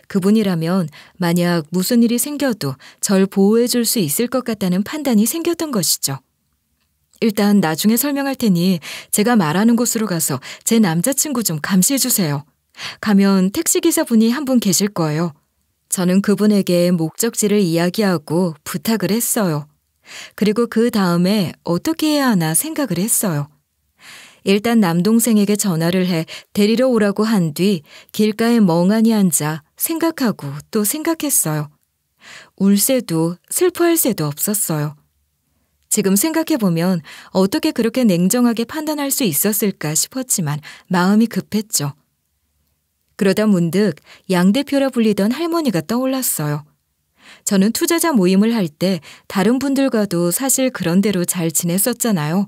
그분이라면 만약 무슨 일이 생겨도 절 보호해 줄 수 있을 것 같다는 판단이 생겼던 것이죠. 일단 나중에 설명할 테니 제가 말하는 곳으로 가서 제 남자친구 좀 감시해 주세요. 가면 택시기사분이 한 분 계실 거예요. 저는 그분에게 목적지를 이야기하고 부탁을 했어요. 그리고 그 다음에 어떻게 해야 하나 생각을 했어요. 일단 남동생에게 전화를 해 데리러 오라고 한 뒤 길가에 멍하니 앉아 생각하고 또 생각했어요. 울 새도 슬퍼할 새도 없었어요. 지금 생각해보면 어떻게 그렇게 냉정하게 판단할 수 있었을까 싶었지만 마음이 급했죠. 그러다 문득 양 대표라 불리던 할머니가 떠올랐어요. 저는 투자자 모임을 할 때 다른 분들과도 사실 그런 대로 잘 지냈었잖아요.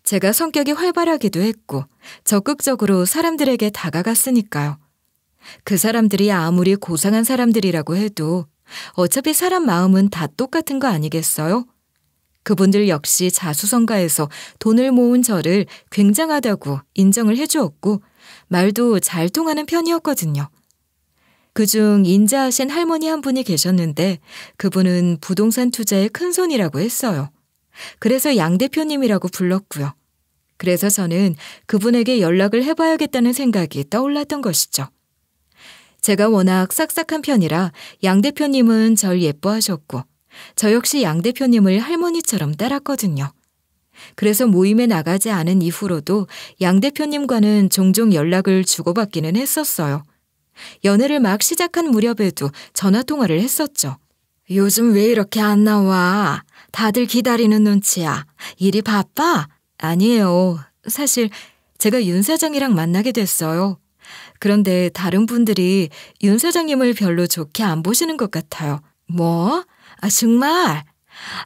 제가 성격이 활발하기도 했고 적극적으로 사람들에게 다가갔으니까요. 그 사람들이 아무리 고상한 사람들이라고 해도 어차피 사람 마음은 다 똑같은 거 아니겠어요? 그분들 역시 자수성가해서 돈을 모은 저를 굉장하다고 인정을 해주었고 말도 잘 통하는 편이었거든요. 그중 인자하신 할머니 한 분이 계셨는데 그분은 부동산 투자의 큰손이라고 했어요. 그래서 양 대표님이라고 불렀고요. 그래서 저는 그분에게 연락을 해봐야겠다는 생각이 떠올랐던 것이죠. 제가 워낙 싹싹한 편이라 양 대표님은 절 예뻐하셨고 저 역시 양 대표님을 할머니처럼 따랐거든요. 그래서 모임에 나가지 않은 이후로도 양 대표님과는 종종 연락을 주고받기는 했었어요. 연애를 막 시작한 무렵에도 전화통화를 했었죠. 요즘 왜 이렇게 안 나와? 다들 기다리는 눈치야. 일이 바빠? 아니에요. 사실 제가 윤 사장이랑 만나게 됐어요. 그런데 다른 분들이 윤 사장님을 별로 좋게 안 보시는 것 같아요. 뭐? 정말?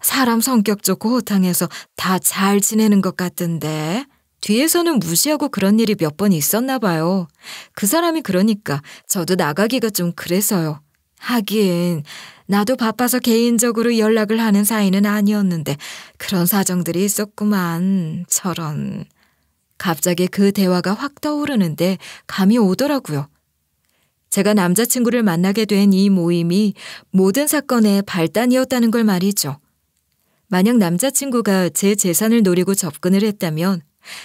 사람 성격 좋고 호탕해서 다 잘 지내는 것 같던데. 뒤에서는 무시하고 그런 일이 몇 번 있었나 봐요. 그 사람이 그러니까 저도 나가기가 좀 그래서요. 하긴 나도 바빠서 개인적으로 연락을 하는 사이는 아니었는데 그런 사정들이 있었구만. 저런. 갑자기 그 대화가 확 떠오르는데 감이 오더라고요. 제가 남자친구를 만나게 된 이 모임이 모든 사건의 발단이었다는 걸 말이죠. 만약 남자친구가 제 재산을 노리고 접근을 했다면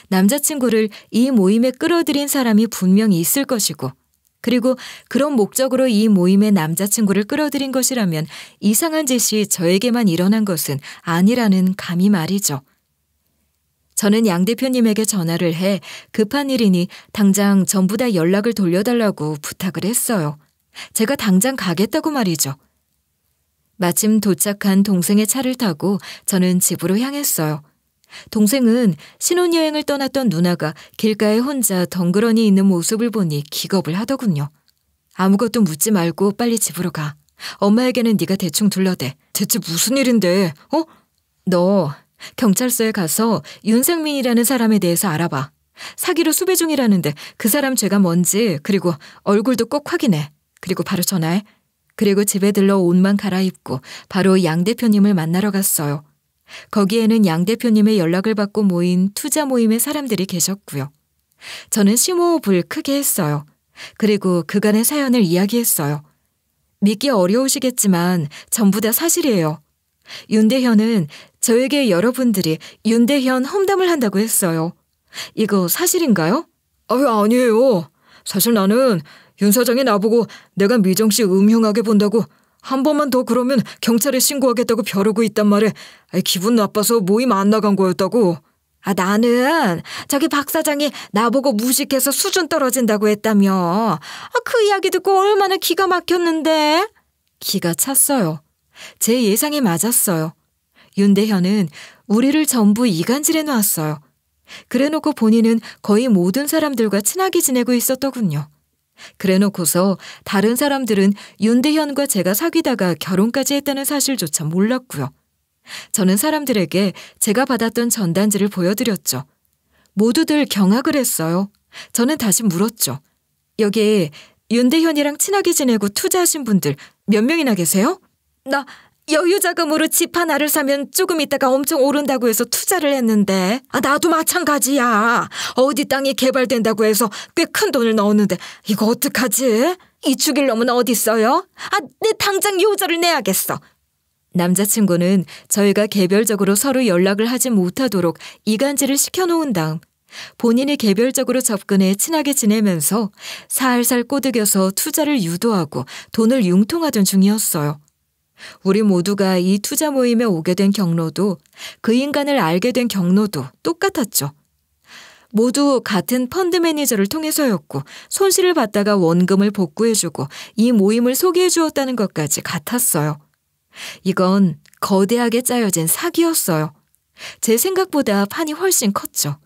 남자친구를 이 모임에 끌어들인 사람이 분명히 있을 것이고 그리고 그런 목적으로 이 모임에 남자친구를 끌어들인 것이라면 이상한 짓이 저에게만 일어난 것은 아니라는 감이 말이죠. 저는 양 대표님에게 전화를 해 급한 일이니 당장 전부 다 연락을 돌려달라고 부탁을 했어요. 제가 당장 가겠다고 말이죠. 마침 도착한 동생의 차를 타고 저는 집으로 향했어요. 동생은 신혼여행을 떠났던 누나가 길가에 혼자 덩그러니 있는 모습을 보니 기겁을 하더군요. 아무것도 묻지 말고 빨리 집으로 가. 엄마에게는 네가 대충 둘러대. 대체 무슨 일인데? 너 경찰서에 가서 윤상민이라는 사람에 대해서 알아봐. 사기로 수배 중이라는데 그 사람 죄가 뭔지 그리고 얼굴도 꼭 확인해. 그리고 바로 전화해. 그리고 집에 들러 옷만 갈아입고 바로 양 대표님을 만나러 갔어요. 거기에는 양 대표님의 연락을 받고 모인 투자 모임의 사람들이 계셨고요. 저는 심호흡을 크게 했어요. 그리고 그간의 사연을 이야기했어요. 믿기 어려우시겠지만 전부 다 사실이에요. 윤대현은 저에게 여러분들이 윤대현 험담을 한다고 했어요. 이거 사실인가요? 아니에요. 사실 나는 윤 사장이 나보고 내가 미정 씨 음흉하게 본다고 한 번만 더 그러면 경찰에 신고하겠다고 벼르고 있단 말에 기분 나빠서 모임 안 나간 거였다고. 나는 저기 박 사장이 나보고 무식해서 수준 떨어진다고 했다며. 그 이야기 듣고 얼마나 기가 막혔는데. 기가 찼어요. 제 예상이 맞았어요. 윤대현은 우리를 전부 이간질해 놨어요. 그래놓고 본인은 거의 모든 사람들과 친하게 지내고 있었더군요. 그래놓고서 다른 사람들은 윤대현과 제가 사귀다가 결혼까지 했다는 사실조차 몰랐고요. 저는 사람들에게 제가 받았던 전단지를 보여드렸죠. 모두들 경악을 했어요. 저는 다시 물었죠. 여기에 윤대현이랑 친하게 지내고 투자하신 분들 몇 명이나 계세요? 나 여유자금으로 집 하나를 사면 조금 있다가 엄청 오른다고 해서 투자를 했는데 나도 마찬가지야. 어디 땅이 개발된다고 해서 꽤 큰 돈을 넣었는데 이거 어떡하지? 이 죽일 놈은 어디 있어요? 내 당장 요자를 내야겠어. 남자친구는 저희가 개별적으로 서로 연락을 하지 못하도록 이간질을 시켜놓은 다음 본인이 개별적으로 접근해 친하게 지내면서 살살 꼬드겨서 투자를 유도하고 돈을 융통하던 중이었어요. 우리 모두가 이 투자 모임에 오게 된 경로도 그 인간을 알게 된 경로도 똑같았죠. 모두 같은 펀드 매니저를 통해서였고 손실을 봤다가 원금을 복구해주고 이 모임을 소개해 주었다는 것까지 같았어요. 이건 거대하게 짜여진 사기였어요. 제 생각보다 판이 훨씬 컸죠.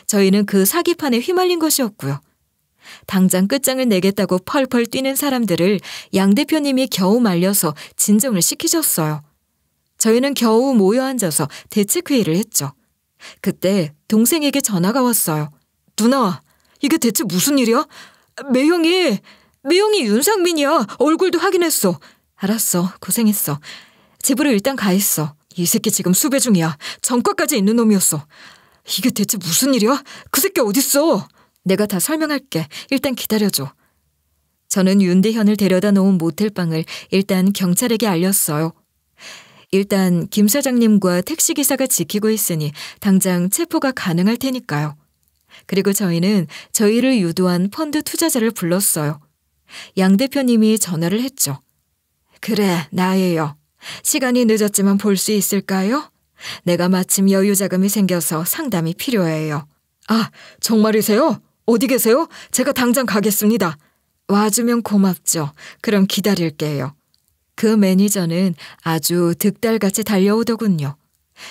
저희는 그 사기판에 휘말린 것이었고요. 당장 끝장을 내겠다고 펄펄 뛰는 사람들을 양 대표님이 겨우 말려서 진정을 시키셨어요. 저희는 겨우 모여 앉아서 대책회의를 했죠. 그때 동생에게 전화가 왔어요. 누나, 이게 대체 무슨 일이야? 매형이 윤상민이야. 얼굴도 확인했어. 알았어, 고생했어. 집으로 일단 가 있어. 이 새끼 지금 수배 중이야. 전과까지 있는 놈이었어. 이게 대체 무슨 일이야? 그 새끼 어딨어? 내가 다 설명할게. 일단 기다려줘. 저는 윤대현을 데려다 놓은 모텔방을 일단 경찰에게 알렸어요. 일단 김 사장님과 택시기사가 지키고 있으니 당장 체포가 가능할 테니까요. 그리고 저희는 저희를 유도한 펀드 투자자를 불렀어요. 양 대표님이 전화를 했죠. 그래, 나예요. 시간이 늦었지만 볼 수 있을까요? 내가 마침 여유자금이 생겨서 상담이 필요해요. 정말이세요? 어디 계세요? 제가 당장 가겠습니다. 와주면 고맙죠. 그럼 기다릴게요. 그 매니저는 아주 득달같이 달려오더군요.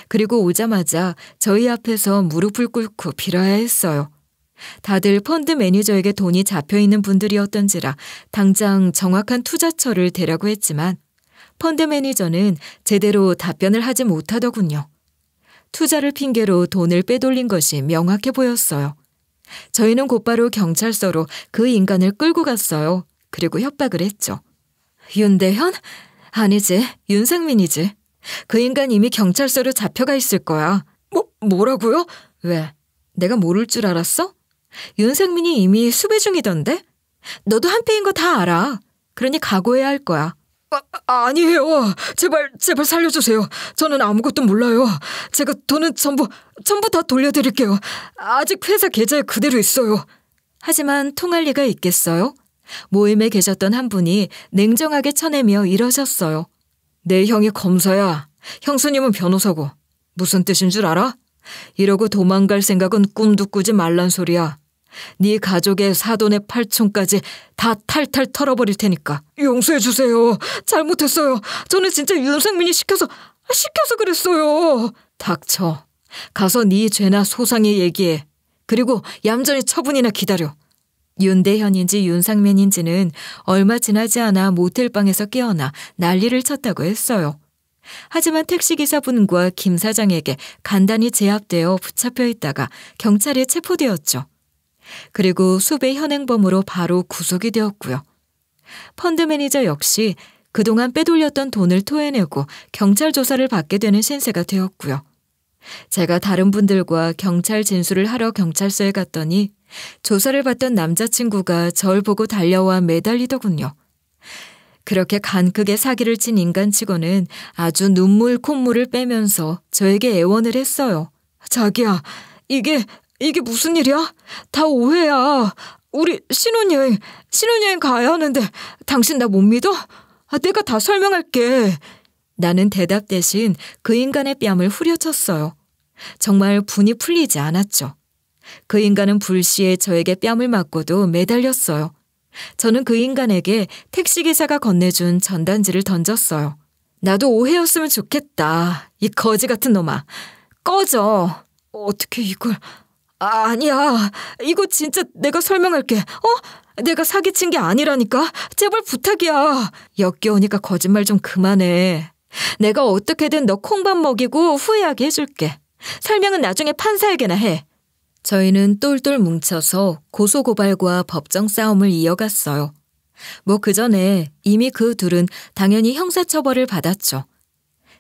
그리고 오자마자 저희 앞에서 무릎을 꿇고 빌어야 했어요. 다들 펀드 매니저에게 돈이 잡혀있는 분들이었던지라 당장 정확한 투자처를 대라고 했지만 펀드 매니저는 제대로 답변을 하지 못하더군요. 투자를 핑계로 돈을 빼돌린 것이 명확해 보였어요. 저희는 곧바로 경찰서로 그 인간을 끌고 갔어요. 그리고 협박을 했죠. 윤대현? 아니지, 윤상민이지. 그 인간 이미 경찰서로 잡혀가 있을 거야. 뭐라고요? 왜? 내가 모를 줄 알았어? 윤상민이 이미 수배 중이던데? 너도 한패인 거 다 알아. 그러니 각오해야 할 거야. 아니에요. 제발 살려주세요. 저는 아무것도 몰라요. 제가 돈은 전부 다 돌려드릴게요. 아직 회사 계좌에 그대로 있어요. 하지만 통할 리가 있겠어요? 모임에 계셨던 한 분이 냉정하게 쳐내며 이러셨어요. 내 형이 검사야. 형수님은 변호사고. 무슨 뜻인 줄 알아? 이러고 도망갈 생각은 꿈도 꾸지 말란 소리야. 네 가족의 사돈의 팔촌까지 다 탈탈 털어버릴 테니까. 용서해 주세요. 잘못했어요. 저는 진짜 윤상민이 시켜서 그랬어요. 닥쳐. 가서 네 죄나 소상히 얘기해. 그리고 얌전히 처분이나 기다려. 윤대현인지 윤상민인지는 얼마 지나지 않아 모텔방에서 깨어나 난리를 쳤다고 했어요. 하지만 택시기사분과 김 사장에게 간단히 제압되어 붙잡혀 있다가 경찰에 체포되었죠. 그리고 수배 현행범으로 바로 구속이 되었고요. 펀드 매니저 역시 그동안 빼돌렸던 돈을 토해내고 경찰 조사를 받게 되는 신세가 되었고요. 제가 다른 분들과 경찰 진술을 하러 경찰서에 갔더니 조사를 받던 남자친구가 절 보고 달려와 매달리더군요. 그렇게 간 크게 사기를 친 인간치고는 아주 눈물 콧물을 빼면서 저에게 애원을 했어요. 자기야, 이게 무슨 일이야? 다 오해야. 우리 신혼여행 가야 하는데 당신 나 못 믿어? 내가 다 설명할게. 나는 대답 대신 그 인간의 뺨을 후려쳤어요. 정말 분이 풀리지 않았죠. 그 인간은 불시에 저에게 뺨을 맞고도 매달렸어요. 저는 그 인간에게 택시기사가 건네준 전단지를 던졌어요. 나도 오해였으면 좋겠다. 이 거지 같은 놈아. 꺼져. 어떻게 이걸... 아니야. 이거 진짜 내가 설명할게. 내가 사기친 게 아니라니까. 제발 부탁이야. 역겨우니까 거짓말 좀 그만해. 내가 어떻게든 너 콩밥 먹이고 후회하게 해줄게. 설명은 나중에 판사에게나 해. 저희는 똘똘 뭉쳐서 고소고발과 법정 싸움을 이어갔어요. 뭐 그 전에 이미 그 둘은 당연히 형사처벌을 받았죠.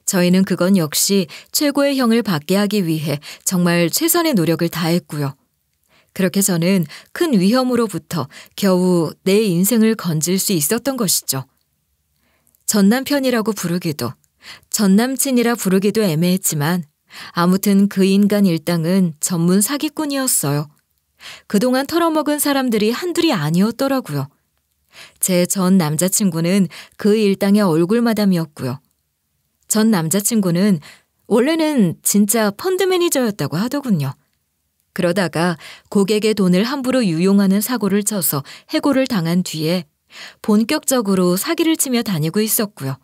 저희는 그건 역시 최고의 형을 받게 하기 위해 정말 최선의 노력을 다했고요. 그렇게 저는 큰 위험으로부터 겨우 내 인생을 건질 수 있었던 것이죠. 전남편이라고 부르기도, 전남친이라 부르기도 애매했지만 아무튼 그 인간 일당은 전문 사기꾼이었어요. 그동안 털어먹은 사람들이 한둘이 아니었더라고요. 제 전 남자친구는 그 일당의 얼굴마담이었고요. 전 남자친구는 원래는 진짜 펀드 매니저였다고 하더군요. 그러다가 고객의 돈을 함부로 유용하는 사고를 쳐서 해고를 당한 뒤에 본격적으로 사기를 치며 다니고 있었고요.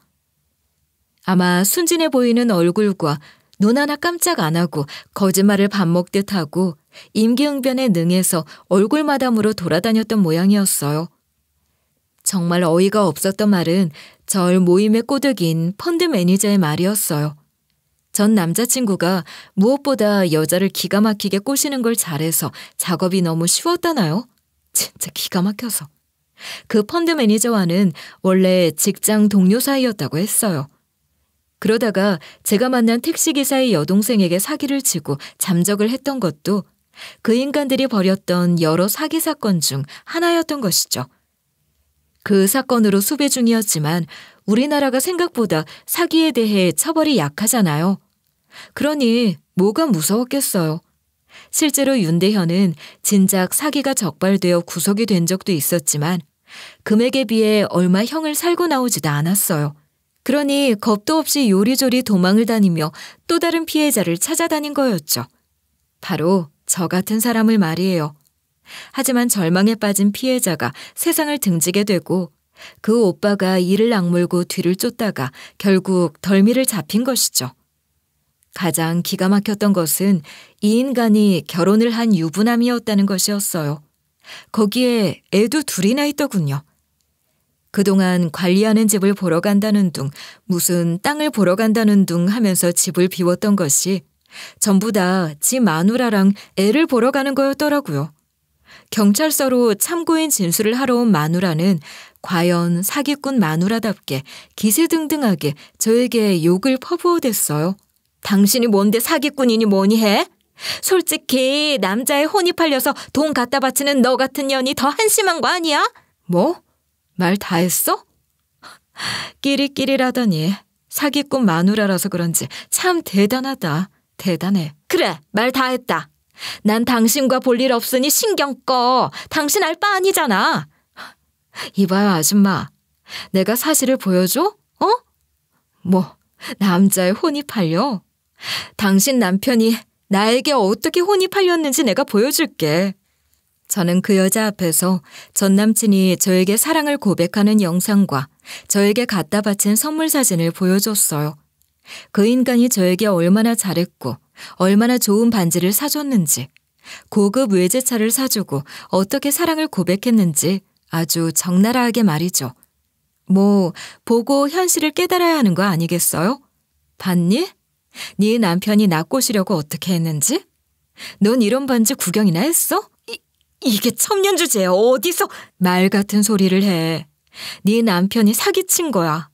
아마 순진해 보이는 얼굴과 눈 하나 깜짝 안 하고 거짓말을 밥 먹듯 하고 임기응변에 능해서 얼굴마담으로 돌아다녔던 모양이었어요. 정말 어이가 없었던 말은 절 모임의 꼬득인 펀드 매니저의 말이었어요. 전 남자친구가 무엇보다 여자를 기가 막히게 꼬시는 걸 잘해서 작업이 너무 쉬웠다나요? 진짜 기가 막혀서. 그 펀드 매니저와는 원래 직장 동료 사이였다고 했어요. 그러다가 제가 만난 택시기사의 여동생에게 사기를 치고 잠적을 했던 것도 그 인간들이 벌였던 여러 사기 사건 중 하나였던 것이죠. 그 사건으로 수배 중이었지만 우리나라가 생각보다 사기에 대해 처벌이 약하잖아요. 그러니 뭐가 무서웠겠어요. 실제로 윤대현은 진작 사기가 적발되어 구속이 된 적도 있었지만 금액에 비해 얼마 형을 살고 나오지도 않았어요. 그러니 겁도 없이 요리조리 도망을 다니며 또 다른 피해자를 찾아다닌 거였죠. 바로 저 같은 사람을 말이에요. 하지만 절망에 빠진 피해자가 세상을 등지게 되고 그 오빠가 이를 악물고 뒤를 쫓다가 결국 덜미를 잡힌 것이죠. 가장 기가 막혔던 것은 이 인간이 결혼을 한 유부남이었다는 것이었어요. 거기에 애도 둘이나 있더군요. 그동안 관리하는 집을 보러 간다는 둥, 무슨 땅을 보러 간다는 둥 하면서 집을 비웠던 것이 전부 다 지 마누라랑 애를 보러 가는 거였더라고요. 경찰서로 참고인 진술을 하러 온 마누라는 과연 사기꾼 마누라답게 기세등등하게 저에게 욕을 퍼부어댔어요. 당신이 뭔데 사기꾼이니 뭐니 해? 솔직히 남자의 혼이 팔려서 돈 갖다 바치는 너 같은 년이 더 한심한 거 아니야? 뭐? 말 다 했어? 끼리끼리라더니 사기꾼 마누라라서 그런지 참 대단하다. 대단해. 그래, 말 다 했다. 난 당신과 볼 일 없으니 신경 꺼. 당신 알 바 아니잖아. 이봐요, 아줌마. 내가 사실을 보여줘? 어? 뭐, 남자의 혼이 팔려? 당신 남편이 나에게 어떻게 혼이 팔렸는지 내가 보여줄게. 저는 그 여자 앞에서 전 남친이 저에게 사랑을 고백하는 영상과 저에게 갖다 바친 선물 사진을 보여줬어요. 그 인간이 저에게 얼마나 잘했고 얼마나 좋은 반지를 사줬는지, 고급 외제차를 사주고 어떻게 사랑을 고백했는지 아주 적나라하게 말이죠. 뭐 보고 현실을 깨달아야 하는 거 아니겠어요? 봤니? 네 남편이 나 꼬시려고 어떻게 했는지? 넌 이런 반지 구경이나 했어? 이게 천년주제야. 어디서 말 같은 소리를 해. 네 남편이 사기친 거야.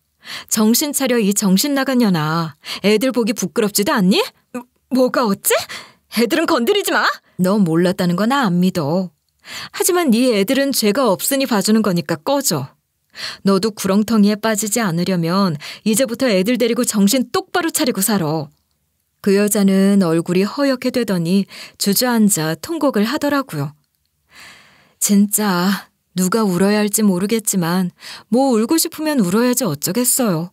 정신 차려 이 정신 나간 년아. 애들 보기 부끄럽지도 않니? 뭐가 어째? 애들은 건드리지 마. 너 몰랐다는 거 나 안 믿어. 하지만 네 애들은 죄가 없으니 봐주는 거니까 꺼져. 너도 구렁텅이에 빠지지 않으려면 이제부터 애들 데리고 정신 똑바로 차리고 살아. 그 여자는 얼굴이 허옇게 되더니 주저앉아 통곡을 하더라고요. 진짜 누가 울어야 할지 모르겠지만 뭐 울고 싶으면 울어야지 어쩌겠어요.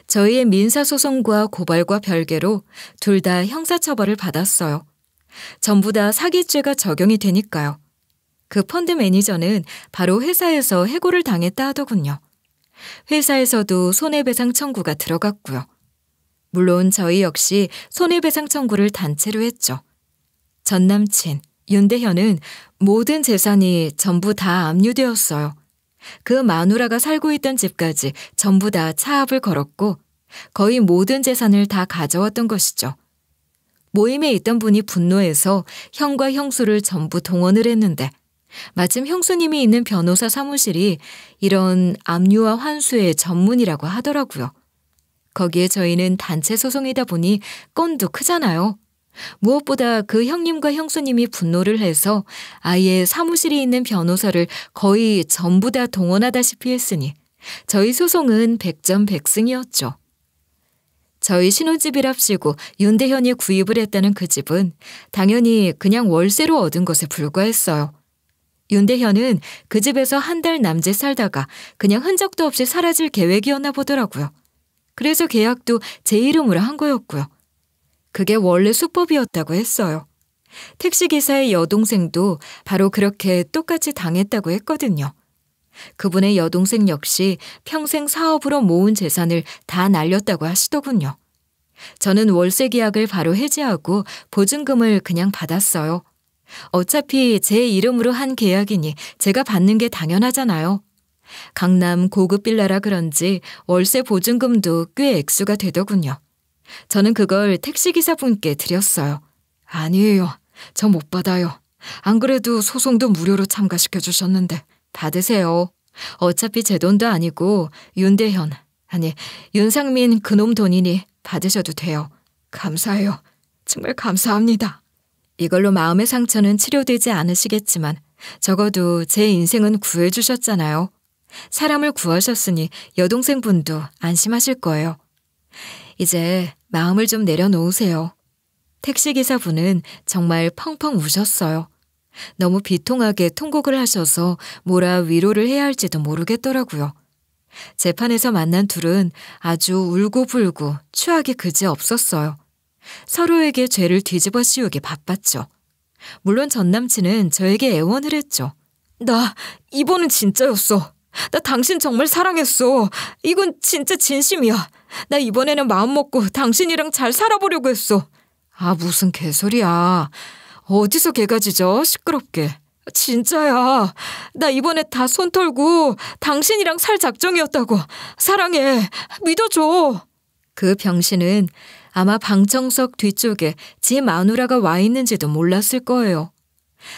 저희의 민사소송과 고발과 별개로 둘 다 형사처벌을 받았어요. 전부 다 사기죄가 적용이 되니까요. 그 펀드 매니저는 바로 회사에서 해고를 당했다 하더군요. 회사에서도 손해배상 청구가 들어갔고요. 물론 저희 역시 손해배상 청구를 단체로 했죠. 전 남친 윤대현은 모든 재산이 전부 다 압류되었어요. 그 마누라가 살고 있던 집까지 전부 다 차압을 걸었고 거의 모든 재산을 다 가져왔던 것이죠. 모임에 있던 분이 분노해서 형과 형수를 전부 동원을 했는데 마침 형수님이 있는 변호사 사무실이 이런 압류와 환수의 전문이라고 하더라고요. 거기에 저희는 단체 소송이다 보니 건도 크잖아요. 무엇보다 그 형님과 형수님이 분노를 해서 아예 사무실이 있는 변호사를 거의 전부 다 동원하다시피 했으니 저희 소송은 백전백승이었죠. 저희 신혼집이랍시고 윤대현이 구입을 했다는 그 집은 당연히 그냥 월세로 얻은 것에 불과했어요. 윤대현은 그 집에서 한 달 남짓 살다가 그냥 흔적도 없이 사라질 계획이었나 보더라고요. 그래서 계약도 제 이름으로 한 거였고요. 그게 원래 수법이었다고 했어요. 택시기사의 여동생도 바로 그렇게 똑같이 당했다고 했거든요. 그분의 여동생 역시 평생 사업으로 모은 재산을 다 날렸다고 하시더군요. 저는 월세 계약을 바로 해지하고 보증금을 그냥 받았어요. 어차피 제 이름으로 한 계약이니 제가 받는 게 당연하잖아요. 강남 고급 빌라라 그런지 월세 보증금도 꽤 액수가 되더군요. 저는 그걸 택시기사분께 드렸어요. 아니에요. 저 못 받아요. 안 그래도 소송도 무료로 참가시켜 주셨는데 받으세요. 어차피 제 돈도 아니고 윤대현, 아니 윤상민 그놈 돈이니 받으셔도 돼요. 감사해요. 정말 감사합니다. 이걸로 마음의 상처는 치료되지 않으시겠지만 적어도 제 인생은 구해주셨잖아요. 사람을 구하셨으니 여동생분도 안심하실 거예요. 이제 마음을 좀 내려놓으세요. 택시기사분은 정말 펑펑 우셨어요. 너무 비통하게 통곡을 하셔서 뭐라 위로를 해야 할지도 모르겠더라고요. 재판에서 만난 둘은 아주 울고불고 추하기 그지없었어요. 서로에게 죄를 뒤집어 씌우기 바빴죠. 물론 전 남친은 저에게 애원을 했죠. 나 이번은 진짜였어. 나 당신 정말 사랑했어. 이건 진짜 진심이야. 나 이번에는 마음먹고 당신이랑 잘 살아보려고 했어. 아, 무슨 개소리야. 어디서 개가 짖어? 시끄럽게. 진짜야. 나 이번에 다 손 털고 당신이랑 살 작정이었다고. 사랑해. 믿어줘. 그 병신은 아마 방청석 뒤쪽에 지 마누라가 와 있는지도 몰랐을 거예요.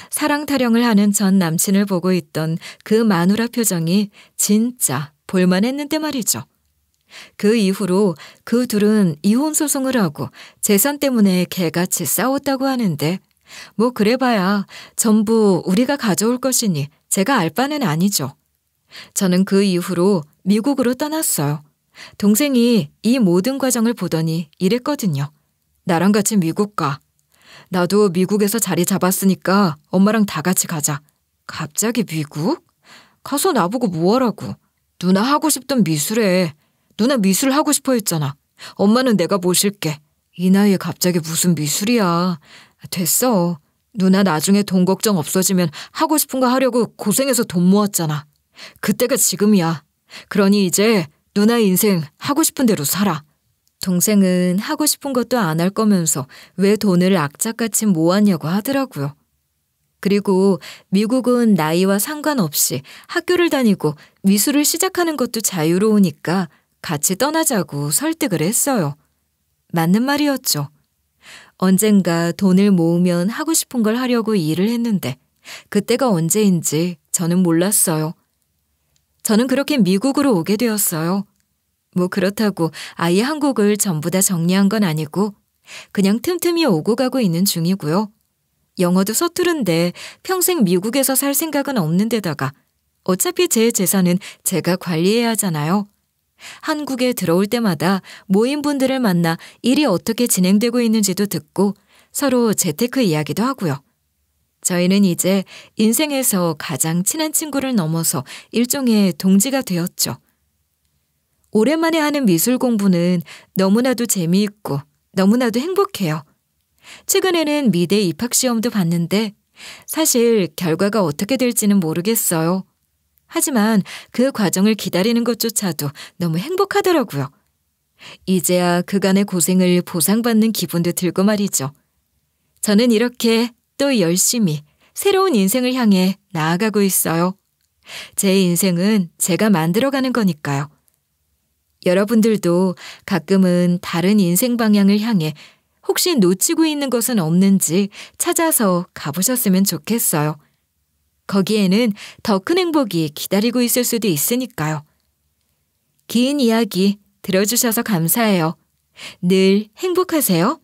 사랑 타령을 하는 전 남친을 보고 있던 그 마누라 표정이 진짜 볼만했는데 말이죠. 그 이후로 그 둘은 이혼 소송을 하고 재산 때문에 개같이 싸웠다고 하는데 뭐 그래봐야 전부 우리가 가져올 것이니 제가 알 바는 아니죠. 저는 그 이후로 미국으로 떠났어요. 동생이 이 모든 과정을 보더니 이랬거든요. 나랑 같이 미국 가. 나도 미국에서 자리 잡았으니까 엄마랑 다 같이 가자. 갑자기 미국? 가서 나보고 뭐 하라고. 누나 하고 싶던 미술해. 누나 미술 하고 싶어 했잖아. 엄마는 내가 모실게. 이 나이에 갑자기 무슨 미술이야. 됐어. 누나 나중에 돈 걱정 없어지면 하고 싶은 거 하려고 고생해서 돈 모았잖아. 그때가 지금이야. 그러니 이제 누나 인생 하고 싶은 대로 살아. 동생은 하고 싶은 것도 안 할 거면서 왜 돈을 악착같이 모았냐고 하더라고요. 그리고 미국은 나이와 상관없이 학교를 다니고 미술을 시작하는 것도 자유로우니까 같이 떠나자고 설득을 했어요. 맞는 말이었죠. 언젠가 돈을 모으면 하고 싶은 걸 하려고 일을 했는데 그때가 언제인지 저는 몰랐어요. 저는 그렇게 미국으로 오게 되었어요. 뭐 그렇다고 아예 한국을 전부 다 정리한 건 아니고 그냥 틈틈이 오고 가고 있는 중이고요. 영어도 서투른데 평생 미국에서 살 생각은 없는 데다가 어차피 제 재산은 제가 관리해야 하잖아요. 한국에 들어올 때마다 모임분들을 만나 일이 어떻게 진행되고 있는지도 듣고 서로 재테크 이야기도 하고요. 저희는 이제 인생에서 가장 친한 친구를 넘어서 일종의 동지가 되었죠. 오랜만에 하는 미술 공부는 너무나도 재미있고 너무나도 행복해요. 최근에는 미대 입학시험도 봤는데 사실 결과가 어떻게 될지는 모르겠어요. 하지만 그 과정을 기다리는 것조차도 너무 행복하더라고요. 이제야 그간의 고생을 보상받는 기분도 들고 말이죠. 저는 이렇게 또 열심히 새로운 인생을 향해 나아가고 있어요. 제 인생은 제가 만들어가는 거니까요. 여러분들도 가끔은 다른 인생 방향을 향해 혹시 놓치고 있는 것은 없는지 찾아서 가보셨으면 좋겠어요. 거기에는 더 큰 행복이 기다리고 있을 수도 있으니까요. 긴 이야기 들어주셔서 감사해요. 늘 행복하세요.